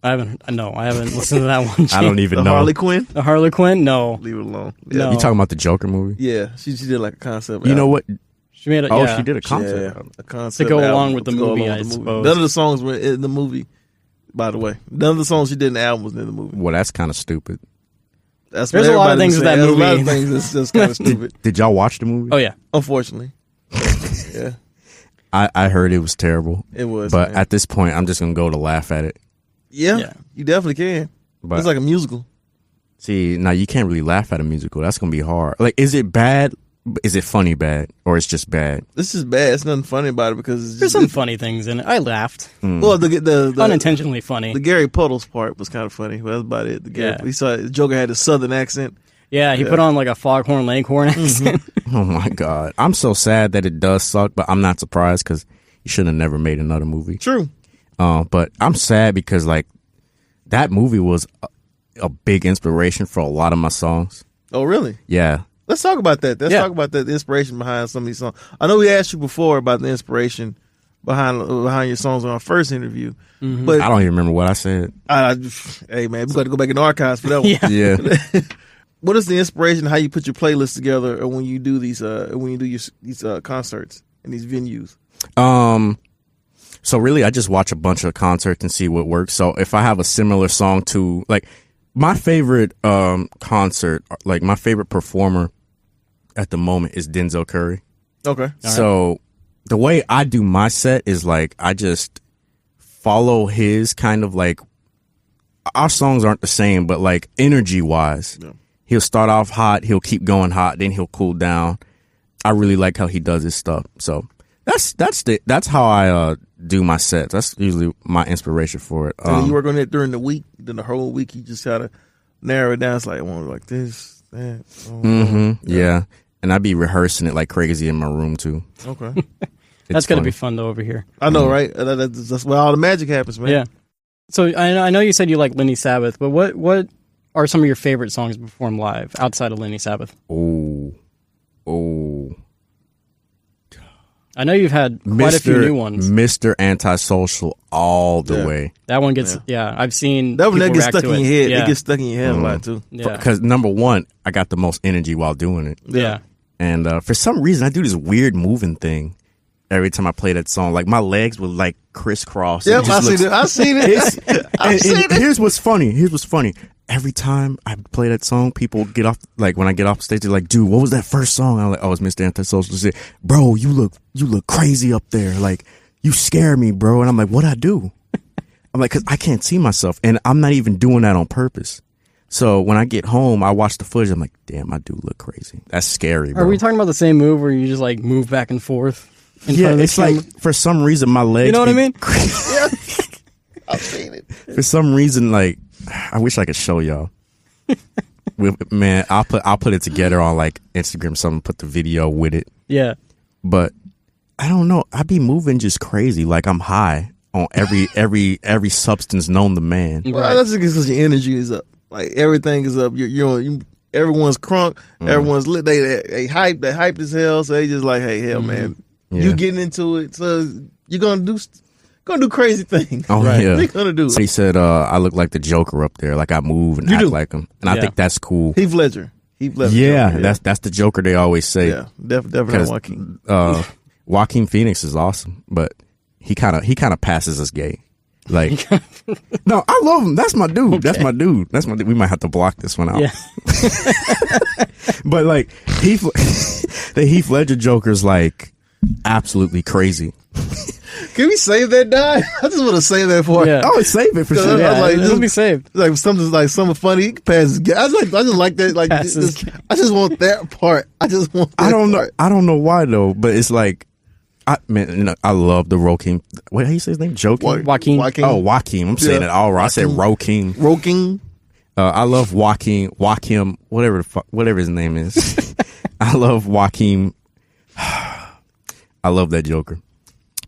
I haven't listened to that one. I don't even know. Harley Quinn? The Harley Quinn? No. Leave it alone. Yeah. No. You talking about the Joker movie? Yeah, she did like a concept album. You know what? She made she did a concept album. A concept to go album along with the movie, I suppose. None of the songs were in the movie. by the way. None of the songs she did in the album was in the movie. Well, that's kind of stupid. There's a lot of things with that movie. There's a lot of things that's just kind of stupid. Did y'all watch the movie? Oh, yeah. Unfortunately. Yeah. I heard it was terrible. It was. But man. at this point, I'm just going to go to laugh at it. Yeah, you definitely can. But it's like a musical. See, now you can't really laugh at a musical. That's going to be hard. Like, is it bad? Is it funny bad? Or it's just bad? This is bad. It's nothing funny about it because there's some funny things in it. I laughed. Well, the unintentionally funny. The Gary Puddles part was kind of funny. Well, that's about it. We saw Joker had a southern accent. Yeah, he put on like a Foghorn Leghorn accent. Oh my God. I'm so sad that it does suck, but I'm not surprised because he should have never made another movie. True. But I'm sad because like that movie was a big inspiration for a lot of my songs. Oh, really? Yeah. Let's talk about that. Let's talk about the inspiration behind some of these songs. I know we asked you before about the inspiration behind your songs on our first interview, but I don't even remember what I said. Hey man, we got to go back in the archives for that one. Yeah. What is the inspiration? How you put your playlist together, or when you do these concerts and these venues? So really, I just watch a bunch of concerts and see what works. So if I have a similar song to like my favorite concert, like my favorite performer at the moment is Denzel Curry. Okay. So the way I do my set is like I just follow his kind of like our songs aren't the same, but like energy wise. Yeah. He'll start off hot, he'll keep going hot, then he'll cool down. I really like how he does his stuff. So that's how I do my sets. That's usually my inspiration for it. So you work on it during the week, then the whole week you just gotta narrow it down. It's like I want like this, that. Yeah, and I be rehearsing it like crazy in my room too. Okay, that's gonna be fun though over here. I know, right? That's where all the magic happens, man. Yeah. So I know you said you like Lenny Sabbath, but what are some of your favorite songs performed live outside of Lenny Sabbath? Oh. I know you've had quite a few new ones. Mr. Antisocial all the way. That one gets, I've seen that one that gets stuck in your head. It gets stuck in your head a lot too. Yeah. Because number one, I got the most energy while doing it. Yeah. And for some reason, I do this weird moving thing every time I play that song. Like my legs would like crisscross. Yep, I've seen it. Here's what's funny. Every time I play that song, people get off, like when I get off stage, they're like, dude, what was that first song? I'm like, oh, it's Mr. Antisocial. They say, bro, you look crazy up there. Like, you scare me, bro. And I'm like, what'd I do? I'm like, cause I can't see myself. And I'm not even doing that on purpose. So when I get home, I watch the footage. I'm like, damn, I do look crazy. That's scary, bro. Are we talking about the same move where you just like move back and forth? Yeah, it's like, for some reason, my legs. You know what I mean? Yeah. I've seen it. For some reason, like, I wish I could show y'all. Man, I'll put it together on like Instagram, something, put the video with it. Yeah. But I don't know. I be moving just crazy. Like I'm high on every substance known to man. Well, that's because your energy is up. Like everything is up. Everyone's crunk. Everyone's lit. They hyped as hell. So they just like, hey, hell, man, you getting into it. So you're gonna do crazy things. Oh, right? Yeah. They're gonna do it. So he said, I look like the Joker up there. Like I move and act like him. And I think that's cool. Heath Ledger. Yeah, Joker, that's the Joker they always say. Yeah, definitely Joaquin. Joaquin Phoenix is awesome, but he kind of passes as gay. Like, no, I love him. That's my dude. Okay. That's my dude. We might have to block this one out. Yeah. But like the Heath Ledger Joker's like absolutely crazy. Can we save that, Don? I just want to save that for. Yeah. Oh, save it for sure. Yeah, like, it'll be saved. Like something funny. Passes. I just like that. Like I just want that part. I don't know why though, but it's like, I love the Joaquin. What how you say his name? Joaquin. Oh, Joaquin. I'm saying it all right. I said Joaquin. I love Joaquin. Whatever his name is. I love Joaquin. I love that Joker.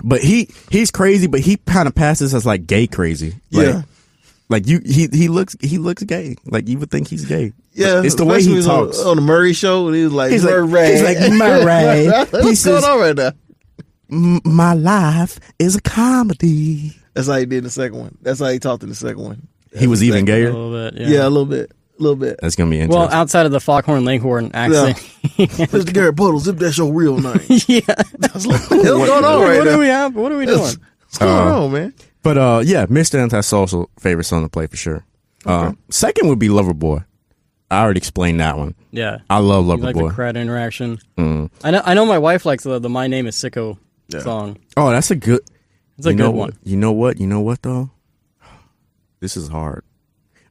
But he's crazy, but he kind of passes as like gay crazy. Like he looks gay. Like you would think he's gay. Yeah, it's the way he talks on the Murray show. And he's like Murray. He's like Murray. What's going on right now? My life is a comedy. That's how he did in the second one. That's how he talked in the second one. He was even gayer. A little bit. Yeah, a little bit. That's gonna be interesting. Well, outside of the Foghorn Leghorn accent, Mr. Gary Puddles, if that's your real name. Yeah, what's going on right now? What are we doing? What's going on, man? But yeah, Mr. Antisocial, favorite song to play for sure. Second would be Loverboy. I already explained that one. Yeah, I love Loverboy. Like the crowd interaction. I know my wife likes the My Name Is Sicko song. Oh, that's a good. It's a good one. You know what though? This is hard.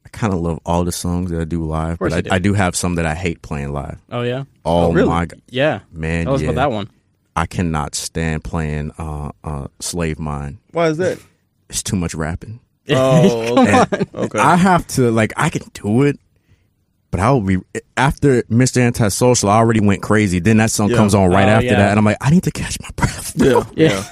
I kind of love all the songs that I do live, but I do have some that I hate playing live. Oh yeah. Oh really? My God. Yeah, man. Tell us about that one. I cannot stand playing Slave Mine. Why is that? It's too much rapping. Oh, okay. I have to I can do it, but I'll be after Mr. Antisocial. I already went crazy. Then that song comes on right after that, and I'm like, I need to catch my breath. Yeah.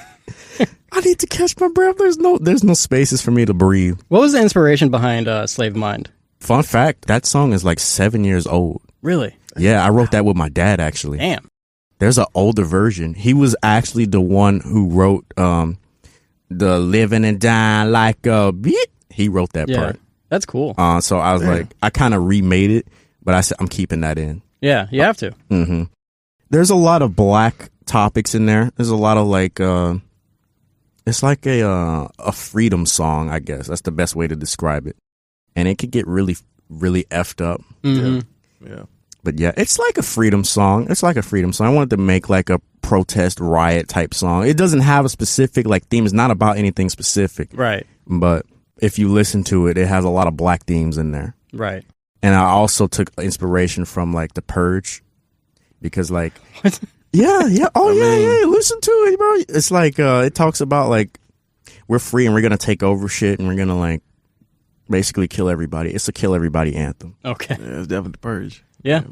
I need to catch my breath. There's no spaces for me to breathe. What was the inspiration behind Slave Mind? Fun fact: that song is like 7 years old. Really? Yeah, I wrote that with my dad actually. Damn. There's an older version. He was actually the one who wrote the living and dying like a beat. He wrote that part. That's cool. So I was like, I kind of remade it, but I said I'm keeping that in. Yeah, you have to. Mm-hmm. There's a lot of black topics in there. There's a lot of it's like a freedom song, I guess. That's the best way to describe it. And it could get really, really effed up. Mm-hmm. Yeah. But yeah, it's like a freedom song. It's like a freedom song. I wanted to make like a protest riot type song. It doesn't have a specific theme. It's not about anything specific. Right. But if you listen to it, it has a lot of black themes in there. Right. And I also took inspiration from The Purge, because What? yeah. Oh yeah. Listen to it, bro. It's it talks about we're free and we're gonna take over shit and we're gonna basically kill everybody. It's a kill everybody anthem. Okay. Yeah, it's definitely The Purge. Yeah.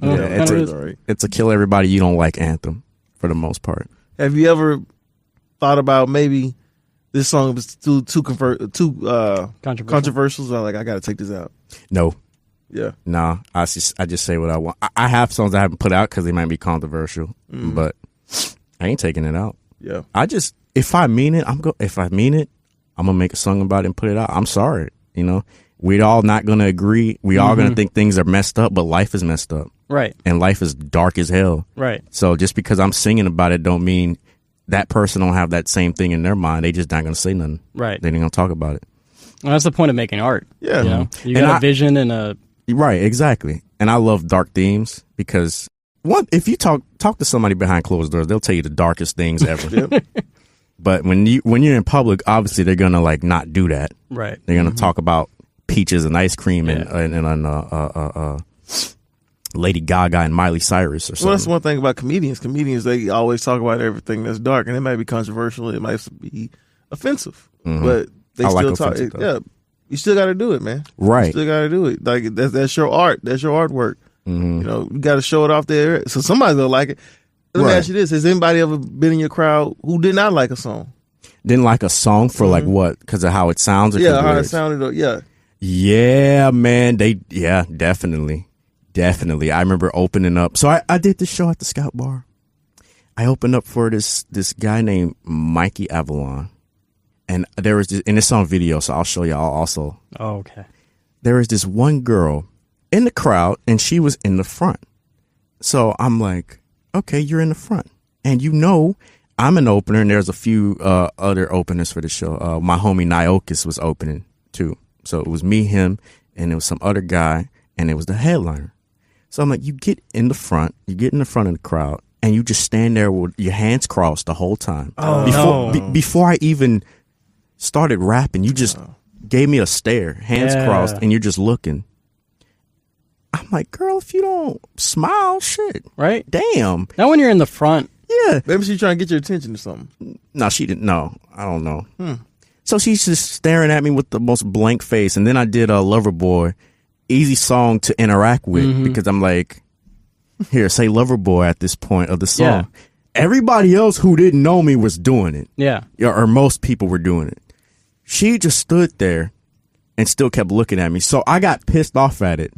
It's a kill everybody you don't like anthem for the most part. Have you ever thought about maybe this song was too controversial? So I got to take this out. No. Yeah. Nah. I just say what I want. I have songs I haven't put out because they might be controversial, but I ain't taking it out. Yeah. If I mean it, I'm gonna make a song about it and put it out. I'm sorry. We're all not going to agree. We all going to think things are messed up, but life is messed up. Right. And life is dark as hell. Right. So just because I'm singing about it don't mean that person don't have that same thing in their mind. They just not going to say nothing. Right. They ain't going to talk about it. Well, that's the point of making art. Yeah. You got a vision and a... Right, exactly. And I love dark themes because if you talk to somebody behind closed doors, they'll tell you the darkest things ever. But when you're in public, obviously they're going to not do that. Right. They're going to talk about peaches and ice cream and Lady Gaga and Miley Cyrus or something. Well, that's one thing about comedians. Comedians, they always talk about everything that's dark, and it might be controversial. It might be offensive, but they still talk. You still got to do it, man. Right. You still got to do it. That's your art. That's your artwork. You got to show it off there, so somebody's gonna like it. Let me ask you this: has anybody ever been in your crowd who did not like a song? Didn't like a song for what? Because of how it sounds? Or how it sounded. Yeah, man. Definitely. I remember opening up. So I did this show at the Scout Bar. I opened up for this guy named Mikey Avalon. And there was and it's on video, so I'll show y'all also. Oh, okay. There was this one girl in the crowd, and she was in the front. So I'm like, okay, you're in the front. And I'm an opener, and there's a few other openers for the show. My homie Niokis was opening, too. So it was me, him, and there was some other guy, and it was the headliner. So I'm like, you get in the front of the crowd, and you just stand there with your hands crossed the whole time. Before I even started rapping, you just gave me a stare, hands crossed, and you're just looking. I'm like, girl, if you don't smile, shit. Right? Damn. Now when you're in the front. Yeah. Maybe she's trying to get your attention or something. No, she didn't. No, I don't know. So she's just staring at me with the most blank face. And then I did a Loverboy, easy song to interact with because I'm like, here, say Loverboy at this point of the song. Yeah. Everybody else who didn't know me was doing it. Yeah. Or most people were doing it. She just stood there and still kept looking at me. So I got pissed off at it.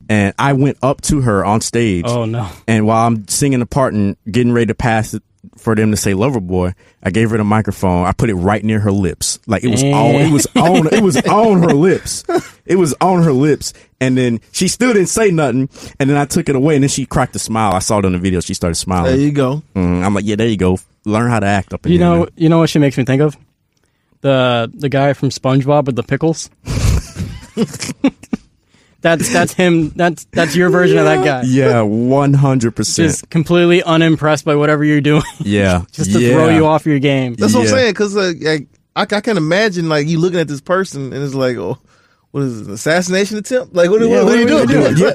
And I went up to her on stage. Oh, no. And while I'm singing the part and getting ready to pass it for them to say Loverboy, I gave her the microphone. I put it right near her lips. It was on her lips. It was on her lips. And then she still didn't say nothing. And then I took it away, and then she cracked a smile. I saw it on the video. She started smiling. There you go. I'm like, yeah, there you go. Learn how to act up in here. You know what she makes me think of? The guy from SpongeBob with the pickles. That's him. That's your version of that guy. Yeah, 100%. Just completely unimpressed by whatever you're doing. Yeah, just to throw you off your game. That's what I'm saying. Because I can imagine like you looking at this person and it's like, oh, what is it, an assassination attempt? Like, what are you doing?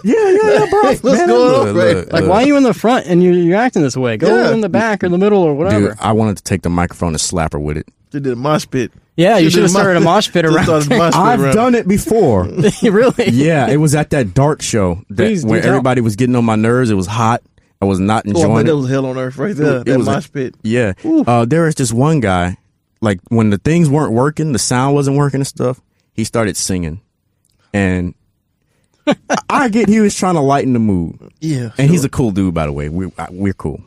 Yeah, bro. What's going on? Right? Like, why are you in the front and you're acting this way? Go in the back or the middle or whatever. Dude, I wanted to take the microphone and slap her with it. They did a mosh pit. Yeah, you should have started a mosh pit around. I've done it before. Really? Yeah, it was at that dark show where everybody was getting on my nerves. It was hot. I was not enjoying it. That was hell on earth right there. That mosh pit. Yeah. There was just one guy, like when the things weren't working, the sound wasn't working and stuff, he started singing. And I get he was trying to lighten the mood. Yeah. And he's a cool dude, by the way. We're cool.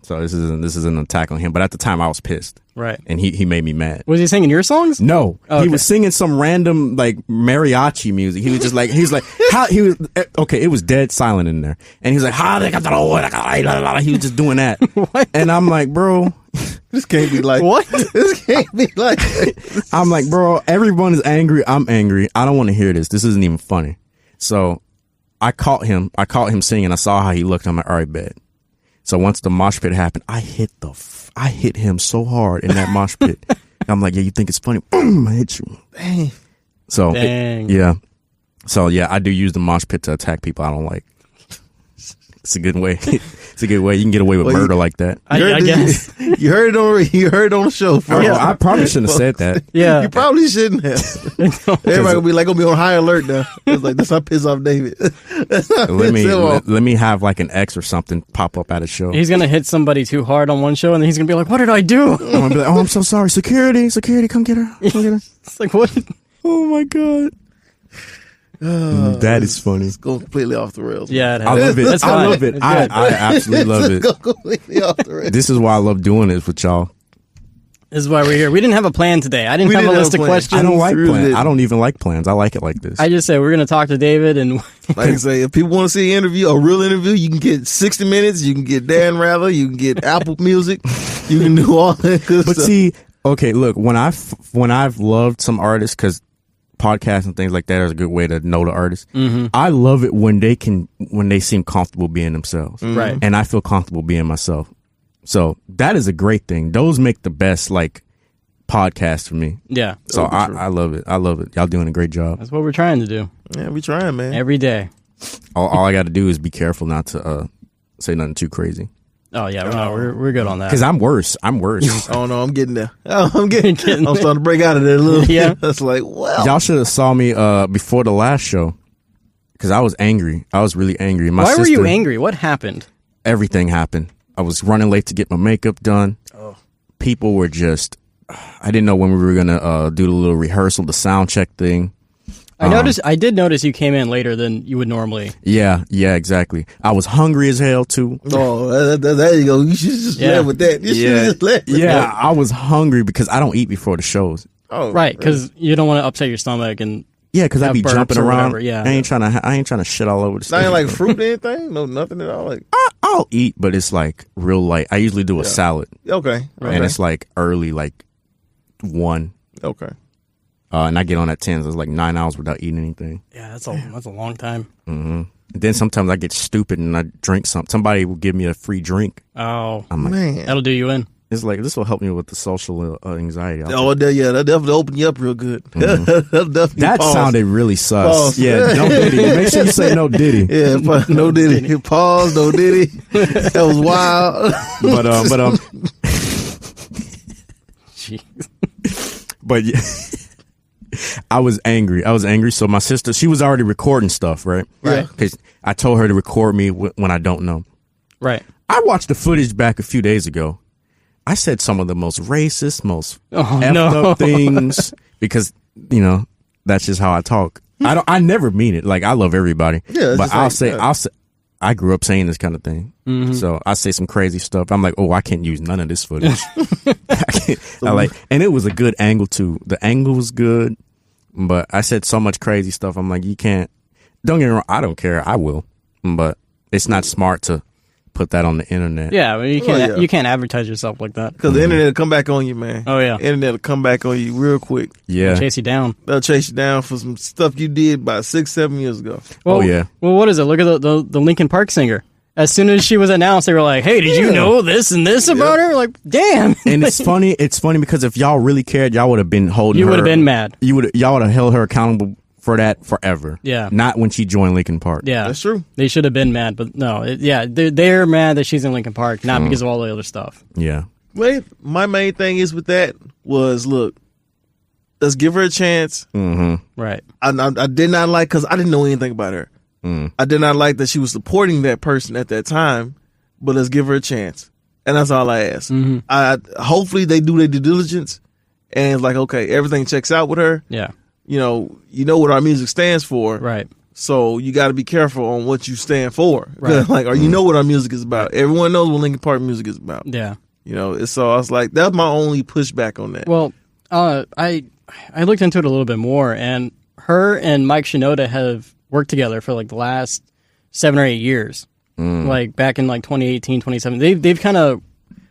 So this is an attack on him. But at the time, I was pissed. Right. And he made me mad. Was he singing your songs? No. Oh, okay. He was singing some random, like, mariachi music. He was just like, it was dead silent in there. And he was like, he was just doing that. What? And I'm like, bro. This can't be like. What? This can't be like. I'm like, bro, everyone is angry. I'm angry. I don't want to hear this. This isn't even funny. So I caught him singing. I saw how he looked. I'm like, all right, bet. So once the mosh pit happened, I hit him so hard in that mosh pit. I'm like, yeah, you think it's funny? I hit you. Dang. So Dang. yeah. So yeah, I do use the mosh pit to attack people I don't like. It's a good way. It's a good way. You can get away with murder like that. I guess. You heard it on the show. I probably shouldn't have said that. Yeah. You probably shouldn't have. Everybody gonna be on high alert now. It's like, this I piss off David. let me have like an X or something pop up at a show. He's gonna hit somebody too hard on one show, and then he's gonna be like, "What did I do?" I'm gonna be like, "Oh, I'm so sorry. Security, come get her. Come get her." It's like, what? Oh my god. That is funny. It's going completely off the rails. Yeah, I love it. That's I fine. love it. I absolutely love it. Completely off the rails. This is why I love doing this with y'all. This is why we're here. We didn't have a plan today. I didn't have a list of questions. I don't like plans. I don't even like plans. I like it like this. I just said we're going to talk to David, and like I say, if people want to see an interview, a real interview, you can get 60 Minutes, you can get Dan Rather, you can get Apple Music, you can do all that good stuff. But see, okay, look, when I've loved some artists, because podcasts and things like that is a good way to know the artist. Mm-hmm. I love it when they seem comfortable being themselves, right? And I feel comfortable being myself. So that is a great thing. Those make the best like podcasts for me. Yeah. So I love it. I love it. Y'all doing a great job. That's what we're trying to do. Yeah, we trying, man. Every day. All I got to do is be careful not to say nothing too crazy. Oh yeah, no, we're good on that. Because I'm worse. Oh no, I'm getting there. I'm starting to break out of there a little bit. Yeah. That's like, well, y'all should have saw me before the last show. Because I was angry. I was really angry. Why were you angry? What happened? Everything happened. I was running late to get my makeup done. Oh. People were just. I didn't know when we were gonna do the little rehearsal, the sound check thing. I did notice you came in later than you would normally. Yeah, exactly. I was hungry as hell too. Oh, there you go. You should just live with that. You should just live with that. I was hungry because I don't eat before the shows. Oh, right, because you don't want to upset your stomach and. Yeah, because I be jumping around. Whatever, yeah. I ain't trying to shit all over the stage. Not like fruit or anything. No, nothing at all. Like I'll eat, but it's like real light. I usually do a salad. Okay. And it's like early, like 1. Okay. And I get on at 10, so it's like 9 hours without eating anything. Yeah, that's a long time. Mm-hmm. And then sometimes I get stupid and I drink something. Somebody will give me a free drink. Oh, I'm like, man, that'll do you in. It's like, this will help me with the social anxiety. Oh, yeah, that definitely open you up real good. Mm-hmm. That sounded really sus. Pause. Yeah, no Diddy. Make sure you say no Diddy. Yeah, no Diddy. Pause, no Diddy. That was wild. But yeah, I was angry. So my sister, she was already recording stuff, right? Right. Because I told her to record me when I don't know. Right. I watched the footage back a few days ago. I said some of the most racist, most effed up things because, that's just how I talk. I never mean it. Like, I love everybody. Yeah, but I'll say, I grew up saying this kind of thing. Mm-hmm. So I say some crazy stuff. I'm like, oh, I can't use none of this footage. And it was a good angle too. The angle was good, but I said so much crazy stuff. I'm like, you can't, don't get me wrong. I don't care. I will, but it's not smart to put that on the internet. Yeah, I mean, you can't advertise yourself like that. Because the internet will come back on you, man. Oh, yeah. The internet will come back on you real quick. Yeah. They'll chase you down. They'll chase you down for some stuff you did about 6-7 years ago. Well, yeah. Well, what is it? Look at the Linkin Park singer. As soon as she was announced, they were like, "Hey, did you know this and this about her?" Like, damn. And it's funny. It's funny because if y'all really cared, y'all would have been holding. You would have been mad. Y'all would have held her accountable for that forever. Yeah. Not when she joined Linkin Park. Yeah, that's true. They should have been mad, but no. They're mad that she's in Linkin Park, not because of all the other stuff. Yeah. Wait, my main thing is with that was, look, let's give her a chance. Mm-hmm. Right. I did not like, because I didn't know anything about her. I did not like that she was supporting that person at that time. But let's give her a chance, and that's all I ask. Hopefully they do their due diligence, and it's like, okay, everything checks out with her. Yeah, you know what our music stands for, right? So you got to be careful on what you stand for, right? Like, or you know what our music is about. Everyone knows what Linkin Park music is about. Yeah, So I was like, that's my only pushback on that. Well, I looked into it a little bit more, and her and Mike Shinoda have worked together for like the last 7 or 8 years. Like back in like 2018, 2017, they've kind of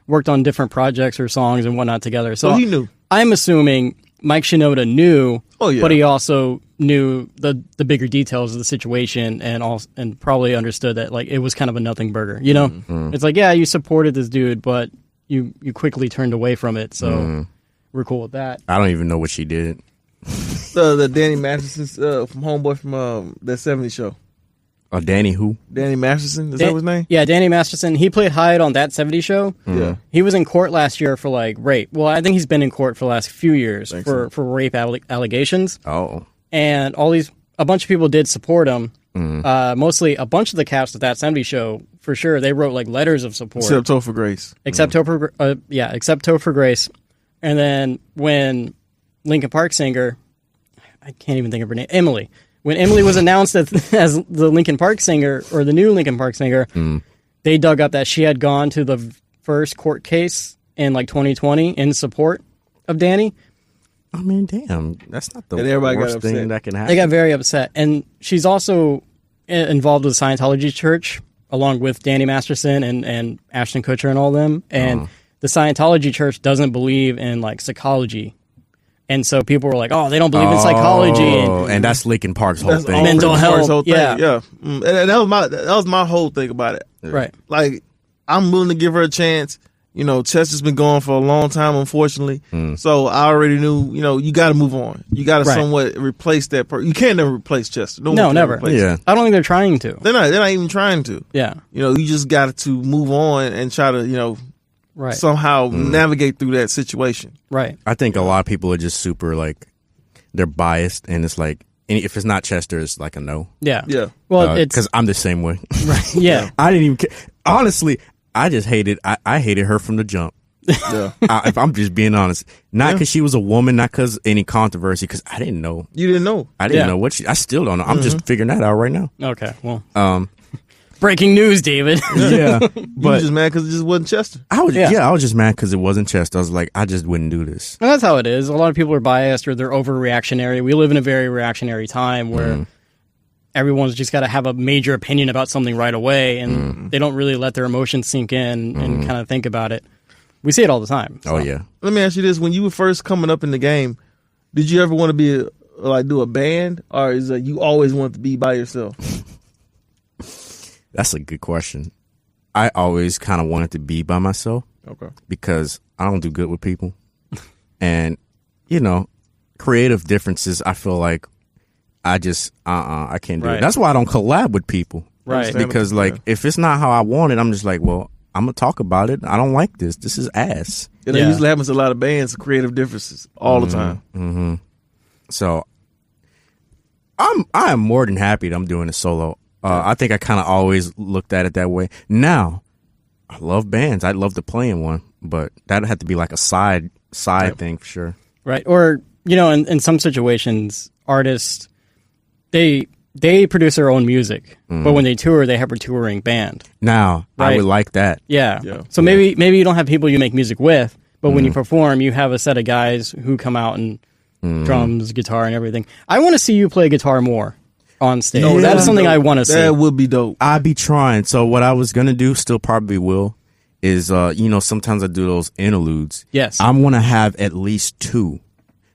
worked on different projects or songs and whatnot together. So he knew. I'm assuming Mike Shinoda knew, but he also knew the bigger details of the situation and probably understood that like it was kind of a nothing burger. It's like, yeah, you supported this dude, but you quickly turned away from it. So we're cool with that. I don't even know what she did. The Danny Masterson from Homeboy from that 70s show. Danny who? Danny Masterson, is that his name? Yeah, Danny Masterson. He played Hyde on That 70s Show. Yeah. He was in court last year for like rape. Well, I think he's been in court for the last few years for rape allegations. Oh. And a bunch of people did support him. Mostly a bunch of the cast of That 70s Show, for sure, they wrote like letters of support. Except Topher Grace. Except Topher Grace. And then when Linkin Park singer, I can't even think of her name, Emily. When Emily was announced as the Linkin Park singer, or the new Linkin Park singer, they dug up that she had gone to the first court case in like 2020 in support of Danny. I mean, damn, that's not the worst thing that can happen. They got very upset. And she's also involved with Scientology Church, along with Danny Masterson and Ashton Kutcher and all them. And the Scientology Church doesn't believe in like psychology. And so people were like, "Oh, they don't believe in psychology." And that's Linkin Park's whole thing. Mental health. Whole thing. Yeah. And that was my whole thing about it. Right. Like, I'm willing to give her a chance. Chester's been gone for a long time, unfortunately. So I already knew, you got to move on. You got to somewhat replace that person. You can't never replace Chester. No, never. Yeah. I don't think they're trying to. They're not even trying to. Yeah. You just got to move on and try to, right. somehow navigate through that situation. Right. I think a lot of people are just super like, they're biased, and it's like, if it's not Chester, it's like a no. Yeah. Yeah. Well, it's because I'm the same way. Right. Yeah. I didn't even care. Honestly, I just hated. I hated her from the jump. Yeah. If I'm just being honest, not because she was a woman, not because any controversy, because I didn't know. You didn't know. I didn't know what I still don't know. I'm just figuring that out right now. Okay. Well. Breaking news, David. Yeah, but you were just mad because it just wasn't Chester. I was just mad because it wasn't Chester. I was like, I just wouldn't do this. And that's how it is. A lot of people are biased or they're overreactionary. We live in a very reactionary time where everyone's just got to have a major opinion about something right away, and they don't really let their emotions sink in and kind of think about it. We see it all the time. So. Oh yeah. Let me ask you this: when you were first coming up in the game, did you ever want to be do a band, or is it you always wanted to be by yourself? That's a good question. I always kind of wanted to be by myself. Okay. Because I don't do good with people. And, creative differences, I feel like I just, I can't do it. That's why I don't collab with people. Right. Because, if it's not how I want it, I'm just like, well, I'm going to talk about it. I don't like this. This is ass. It usually happens to a lot of bands, creative differences all the time. Mm-hmm. So, I am more than happy that I'm doing a solo. I think I kind of always looked at it that way. Now, I love bands. I'd love to play in one, but that'd have to be like a side thing for sure. Right. Or, in some situations, artists, they produce their own music, but when they tour, they have a touring band. Now, right? I would like that. Yeah. So maybe you don't have people you make music with, but when you perform, you have a set of guys who come out and drums, guitar, and everything. I want to see you play guitar more. on stage. No, That's something I want to see. That would be dope. I'd be trying. So what I was gonna do, still probably will, is sometimes I do those interludes. Yes. I'm gonna have at least 2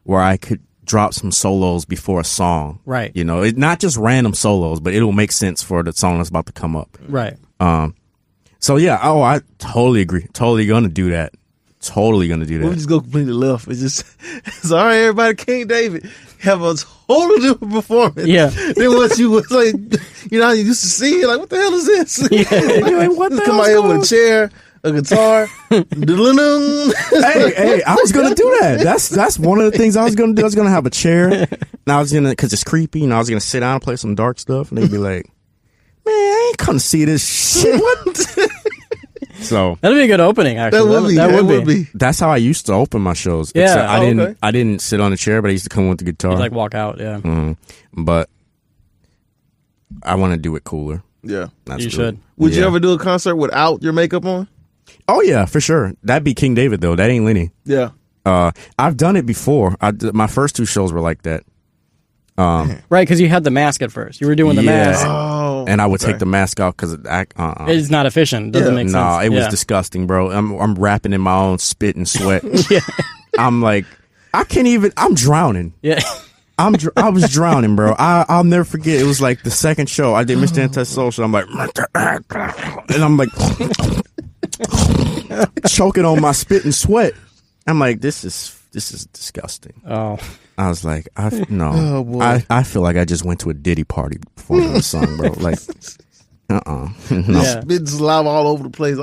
where I could drop some solos before a song. Right. It's not just random solos, but it'll make sense for the song that's about to come up. Right. So yeah, I totally agree. Totally gonna do that. Totally gonna do that. We'll just go completely left. It's all right, everybody. King David have a totally different performance. Yeah. Than what you was like. How you used to see it. Like, what the hell is this? Yeah. You're like, what the Come out here with a chair, a guitar. hey, I was gonna do that. That's one of the things I was gonna do. I was gonna have a chair, and I was gonna, because it's creepy, and I was gonna sit down and play some dark stuff, and they'd be like, "Man, I ain't come to see this shit." What? So that'd be a good opening. Actually, that would be. That's how I used to open my shows. Yeah, except I didn't sit on the chair, but I used to come with the guitar. You'd like walk out. Yeah. Mm-hmm. But I want to do it cooler. Yeah, you should. Would you ever do a concert without your makeup on? Oh yeah, for sure. That'd be King David though. That ain't Lenny. Yeah. I've done it before. My first 2 shows were like that. Right, because you had the mask at first. You were doing the mask. Oh, and I would take the mask off because it's not efficient. It doesn't make sense. No, it was disgusting, bro. I'm rapping in my own spit and sweat. Yeah. I'm like, I can't even. I'm drowning. Yeah. I was drowning, bro. I'll never forget. It was like the second show I did, Mr. Antisocial. I'm like, and I'm like choking on my spit and sweat. I'm like, this is disgusting. Oh. I was like, I feel like I just went to a Diddy party performing a song, bro. Like, no. Yeah. Spitting saliva all over the place.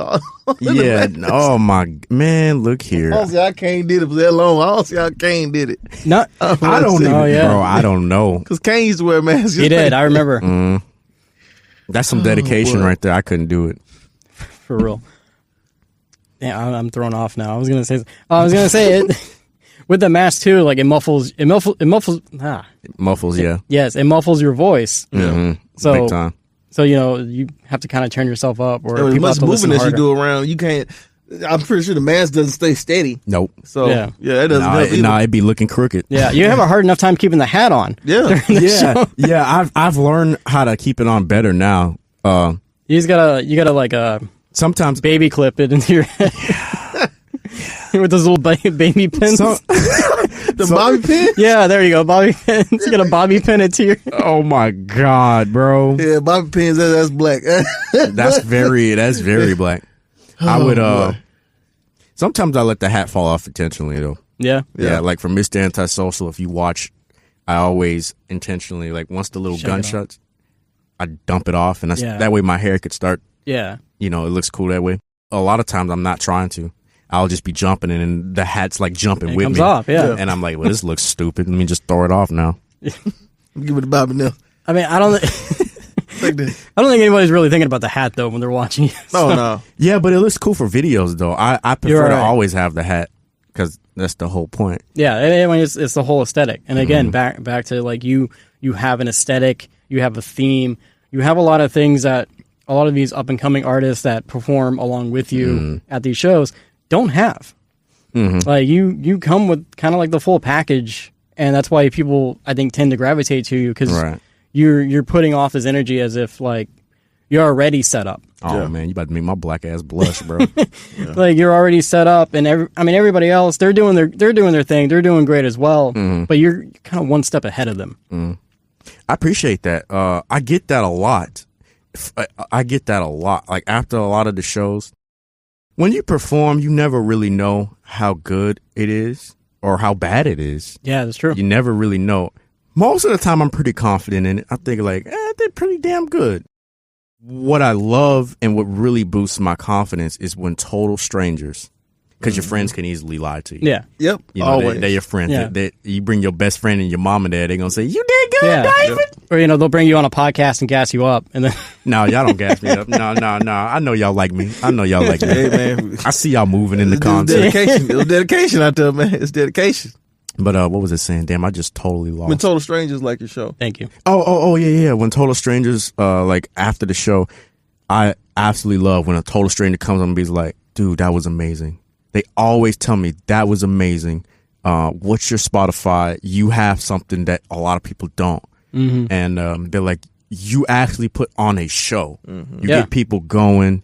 Yeah. Oh my man, look here. I don't see how Kane did it for that long. I don't see how Kane did it. Not. I don't know, bro. I don't know. Because Kane used to wear a mask. He did. I remember. That's some dedication right there. I couldn't do it. For real. Yeah, I'm thrown off now. I was gonna say it. With the mask too, like it muffles. Muffles, yeah. Yes, it muffles your voice. Yeah. So, big time. So you have to kind of turn yourself up, or as people much have to listen moving as harder. you do around, you can't. I'm pretty sure the mask doesn't stay steady. Nope. So Yeah. it doesn't help either. It'd be looking crooked. Yeah, you have a hard enough time keeping the hat on. Yeah. Yeah. I've learned how to keep it on better now. You gotta like Sometimes baby clip it into your head. With those little baby pins. The bobby pin? Yeah, there you go, bobby pins. You got a bobby pin it to your. Oh my God, bro. Yeah, bobby pins. That's black. That's very black. I would boy. sometimes I let the hat fall off intentionally though. Yeah. Yeah, like for Mr. Antisocial, if you watch, I always intentionally, like once the little gunshots, I dump it off, and that way my hair could start. Yeah. It looks cool that way. A lot of times I'm not trying to. I'll just be jumping, and the hat's like jumping with comes me. off, yeah. And I'm like, well, this looks stupid. Let me just throw it off now. Give it a bobby now. I mean, I don't think anybody's really thinking about the hat though when they're watching you. Oh no. Yeah, but it looks cool for videos though. I prefer to always have the hat because that's the whole point. Yeah, it's the whole aesthetic. And again, back to like you have an aesthetic, you have a theme, you have a lot of things that a lot of these up and coming artists that perform along with you at these shows don't have. Like you come with kind of like the full package, and that's why people I think tend to gravitate to you because you're putting off this energy as if like you're already set up. Oh man, you about to make my black ass blush, bro. Like you're already set up, and everybody else they're doing their thing, they're doing great as well, but you're kind of one step ahead of them. I appreciate that. I get that a lot. Like after a lot of the shows. When you perform, you never really know how good it is or how bad it is. Yeah, that's true. You never really know. Most of the time, I'm pretty confident in it. I think like, they're pretty damn good. What I love and what really boosts my confidence is when total strangers, because your friends can easily lie to you. Yeah. Yep. Always. They're your friends. Yeah. You bring your best friend and your mom and dad, they're going to say, you did good, David. Or, they'll bring you on a podcast and gas you up. And then No, y'all don't gas me up. No. I know y'all like me. Hey, man. I see y'all moving in the It's content. dedication. It was dedication out there, man. It's dedication. But what was it saying? Damn, I just totally lost. When Total Strangers like your show. Thank you. Oh, yeah. When Total Strangers, like after the show, I absolutely love when a total stranger comes on and be like, dude, that was amazing. They always tell me that was amazing. What's your Spotify? You have something that a lot of people don't. and they're like, you actually put on a show. You get people going.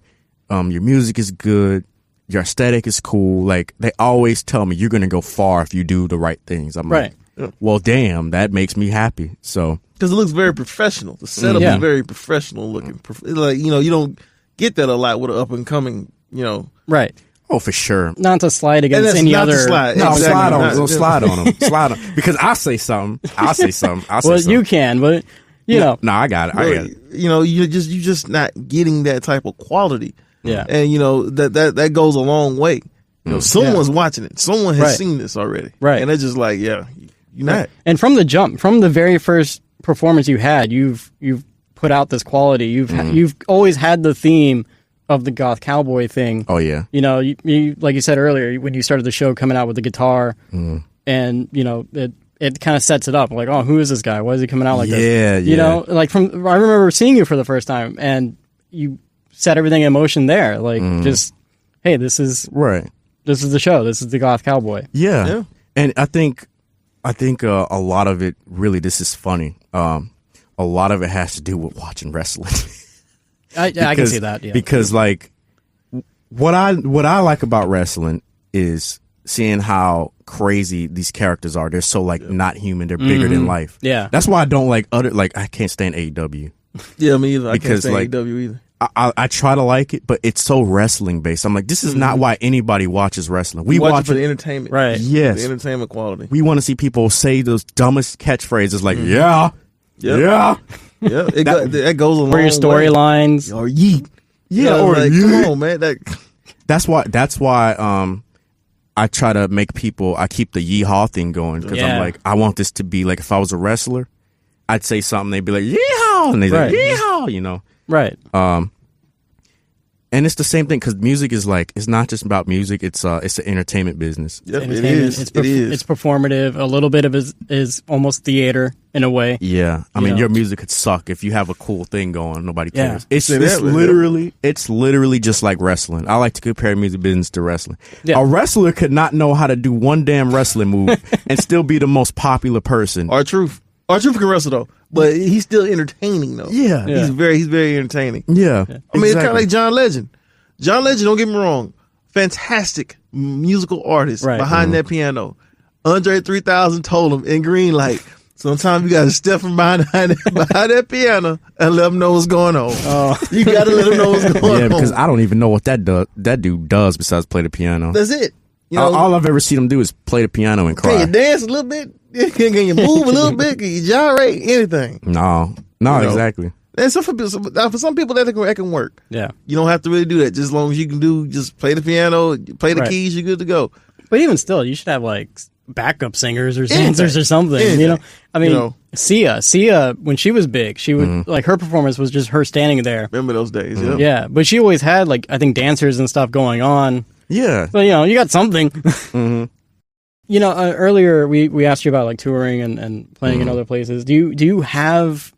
Your music is good. Your aesthetic is cool. Like, they always tell me you're going to go far if you do the right things. I'm like, well, damn, that makes me happy. So, because it looks very professional. The setup is very professional looking. Like, you know, you don't get that a lot with an up and coming, you know. Right. Oh, for sure. Not to slide against any other. Slide. No, Exactly. slide on them. Slide on. Because I'll say something. Well, you can, but you know. No, I got it. You know, you're just not getting that type of quality. Yeah. And you know, that goes a long way. You know, someone's watching it. Someone has seen this already. Right. And they're just like, yeah, you're not. And from the jump, from the very first performance you had, you've put out this quality. You've always had the theme of the goth cowboy thing. Oh yeah. You know, you like you said earlier, when you started the show, coming out with the guitar, and you know it kind of sets it up. Like, oh, who is this guy? Why is he coming out like this? Yeah. You know, like I remember seeing you for the first time, and you set everything in motion there. Like, just, hey, this is the show. This is the goth cowboy. Yeah. And I think a lot of it, really, this is funny. A lot of it has to do with watching wrestling. I can see that. Yeah. Because like what I like about wrestling is seeing how crazy these characters are. They're so like not human. They're bigger than life. Yeah. That's why I don't like I can't stand AEW. Yeah, me either. Because, I can't like, stand AEW either. I try to like it, but it's so wrestling based. I'm like, this is not why anybody watches wrestling. We watch it for the entertainment. Right. Yes. The entertainment quality. We want to see people say those dumbest catchphrases like, Yeah. That goes along. Or your storylines. Or yeet. Yeah, or like, yeet. come on, man. That's why I try to make people, I keep the yeehaw thing going, because I'm like, I want this to be like, if I was a wrestler, I'd say something, they'd be like, yeehaw, and they'd like, yeehaw, you know. Right. And it's the same thing, because music is like, it's not just about music, it's an entertainment business. Yep, it is. It is. It's performative. A little bit of it is almost theater in a way. Yeah. I mean, your music could suck if you have a cool thing going. Nobody cares. Yeah. It's literally just like wrestling. I like to compare music business to wrestling. Yeah. A wrestler could not know how to do one damn wrestling move and still be the most popular person. R-Truth can wrestle though, but he's still entertaining though. Yeah. He's very entertaining. Yeah. I mean, it's kind of like John Legend. John Legend, don't get me wrong, fantastic musical artist behind that piano. Andre 3000 told him in green light, sometimes you got to step from behind that piano and let him know what's going on. You got to let him know what's going on. Yeah, because I don't even know what that dude does besides play the piano. That's it. You know, all I've ever seen him do is play the piano and cry. Can you dance a little bit? Can you move a little bit? Can you gyrate? Anything? No, exactly. And for some people that can work. Yeah. You don't have to really do that. Just as long as you can just play the piano, play the keys, you're good to go. But even still, you should have like backup singers or dancers or something. Anything. You know, I mean, Sia, when she was big, she would like her performance was just her standing there. Remember those days? Yeah. Yeah, but she always had like I think dancers and stuff going on. Yeah. So you know, you got something. You know, earlier we asked you about like touring and playing in other places. Do you have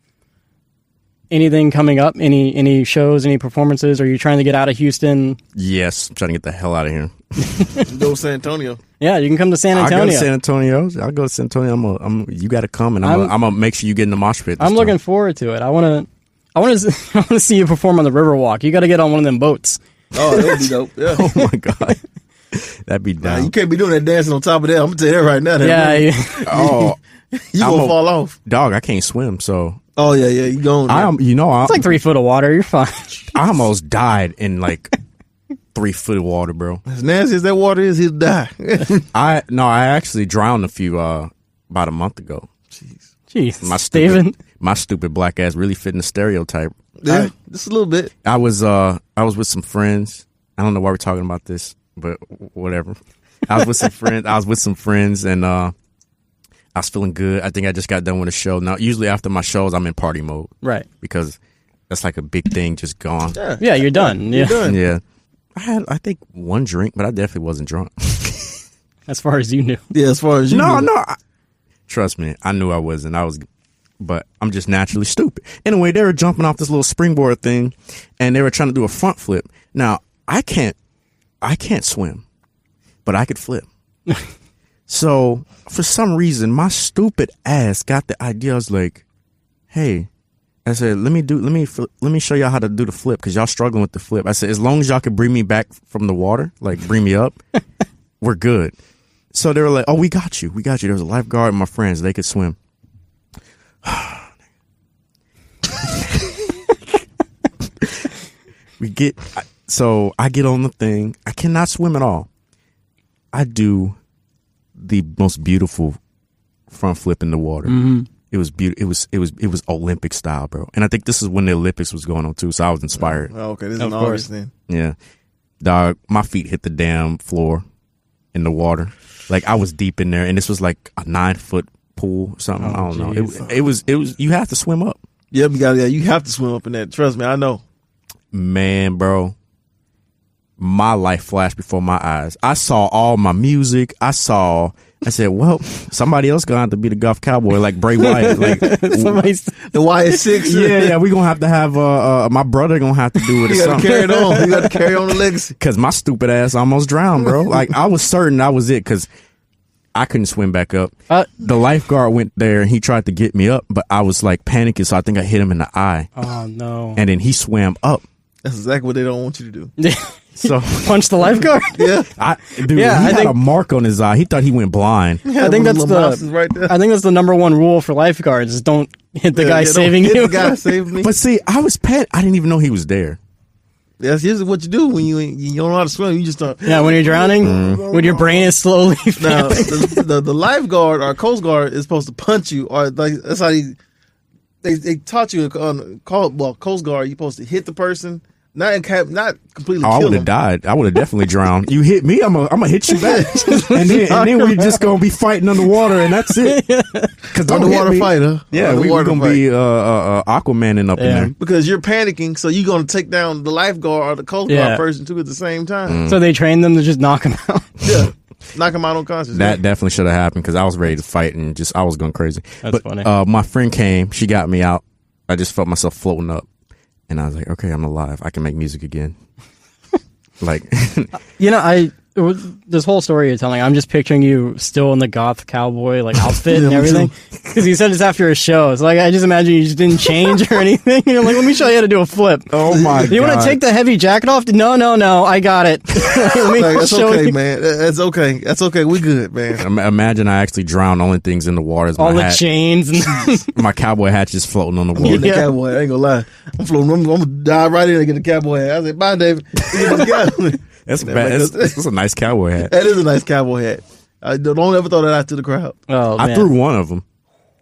anything coming up? Any shows? Any performances? Are you trying to get out of Houston? Yes, I'm trying to get the hell out of here. Go to San Antonio. Yeah, you can come to San Antonio. I'll go to San Antonio. You got to come, and I'm gonna make sure you get in the mosh pit. I'm looking forward to it. I want to see you perform on the Riverwalk. You got to get on one of them boats. Oh, that would be dope. Yeah. Oh my god, that'd be dope. You can't be doing that dancing on top of that. I'm gonna tell you that right now. You gonna fall off, dog. I can't swim, so. Oh yeah, you going? It's like 3 foot of water. You're fine. I almost died in like 3 foot of water, bro. As nasty as that water is, he'll die. I actually drowned a few about a month ago. Jeez, my stupid black ass really fitting the stereotype. Yeah, just a little bit. I was with some friends. I don't know why we're talking about this, but whatever. I was with some friends, and I was feeling good. I think I just got done with a show. Now, usually after my shows, I'm in party mode, right? Because that's like a big thing just gone. Yeah, you're done. You're done. Yeah. I had, I think, one drink, but I definitely wasn't drunk. As far as you knew. Yeah, as far as you knew. No. Trust me, I knew I wasn't. But I'm just naturally stupid. Anyway, they were jumping off this little springboard thing, and they were trying to do a front flip. Now, I can't swim, but I could flip. So, for some reason, my stupid ass got the idea. I was like, hey, I said, let me show y'all how to do the flip because y'all struggling with the flip. I said, as long as y'all can bring me back from the water, like bring me up, we're good. So they were like, oh, we got you. There was a lifeguard and my friends. They could swim. So I get on the thing. I cannot swim at all. I do the most beautiful front flip in the water. Mm-hmm. It was beautiful. It was Olympic style, bro. And I think this is when the Olympics was going on too. So I was inspired. Oh, okay, this is August then. Yeah, dog. My feet hit the damn floor in the water. Like I was deep in there, and this was like a 9-foot pool or something. I don't know. It was. You have to swim up. Yep, you have to swim up in that. Trust me, I know. Man, bro, my life flashed before my eyes. I saw all my music. I said, well, somebody else gonna have to be the Golf Cowboy, like Bray Wyatt, like the Wyatt Six. Yeah, we gonna have my brother gonna have to do it. You got to carry it on. You got to carry on the legacy. Cause my stupid ass almost drowned, bro. Like I was certain that was it, cause I couldn't swim back up. The lifeguard went there and he tried to get me up, but I was like panicking, so I think I hit him in the eye. Oh no! And then he swam up. That's exactly what they don't want you to do. So punch the lifeguard. Yeah, he had a mark on his eye. He thought he went blind. I think that's I think that's the number one rule for lifeguards: is don't hit the guy saving you. Hit the guy saving me. But see, I was pet. I didn't even know he was there. That's usually what you do when you don't know how to swim. You just start. Yeah, when you're drowning, when your brain is slowly. Now, the lifeguard or Coast Guard is supposed to punch you, or like that's how they taught you on Coast Guard. You're supposed to hit the person. Not completely. I would have died. I would have definitely drowned. You hit me, I'm gonna hit you back, and then we're just gonna be fighting underwater, and that's it. Because underwater fight, huh? Yeah, we're gonna be Aquamaning up in there because you're panicking. So you're gonna take down the lifeguard or the Coast Guard person too at the same time. So they trained them to just knock him out. Yeah. Knock him out unconscious. That definitely should have happened because I was ready to fight and I was going crazy. That's funny. My friend came. She got me out. I just felt myself floating up. And I was like, okay, I'm alive. I can make music again. Like, this whole story you're telling, I'm just picturing you still in the goth cowboy like outfit and everything. Because you said it's after a show. So like, I just imagine you just didn't change or anything. You're like, let me show you how to do a flip. Oh my God. You want to take the heavy jacket off? No, I got it. That's okay, man. That's okay. That's okay. We good, man. Imagine I actually drowned. Only things in the water is my all the hat. chains. And my cowboy hat just floating on the water. The cowboy, I ain't gonna lie. I'm floating. I'm gonna dive right in and get the cowboy hat. I said, bye, David. That's bad. That's a nice cowboy hat. That is a nice cowboy hat. Don't ever throw that out to the crowd. Oh, I threw one of them.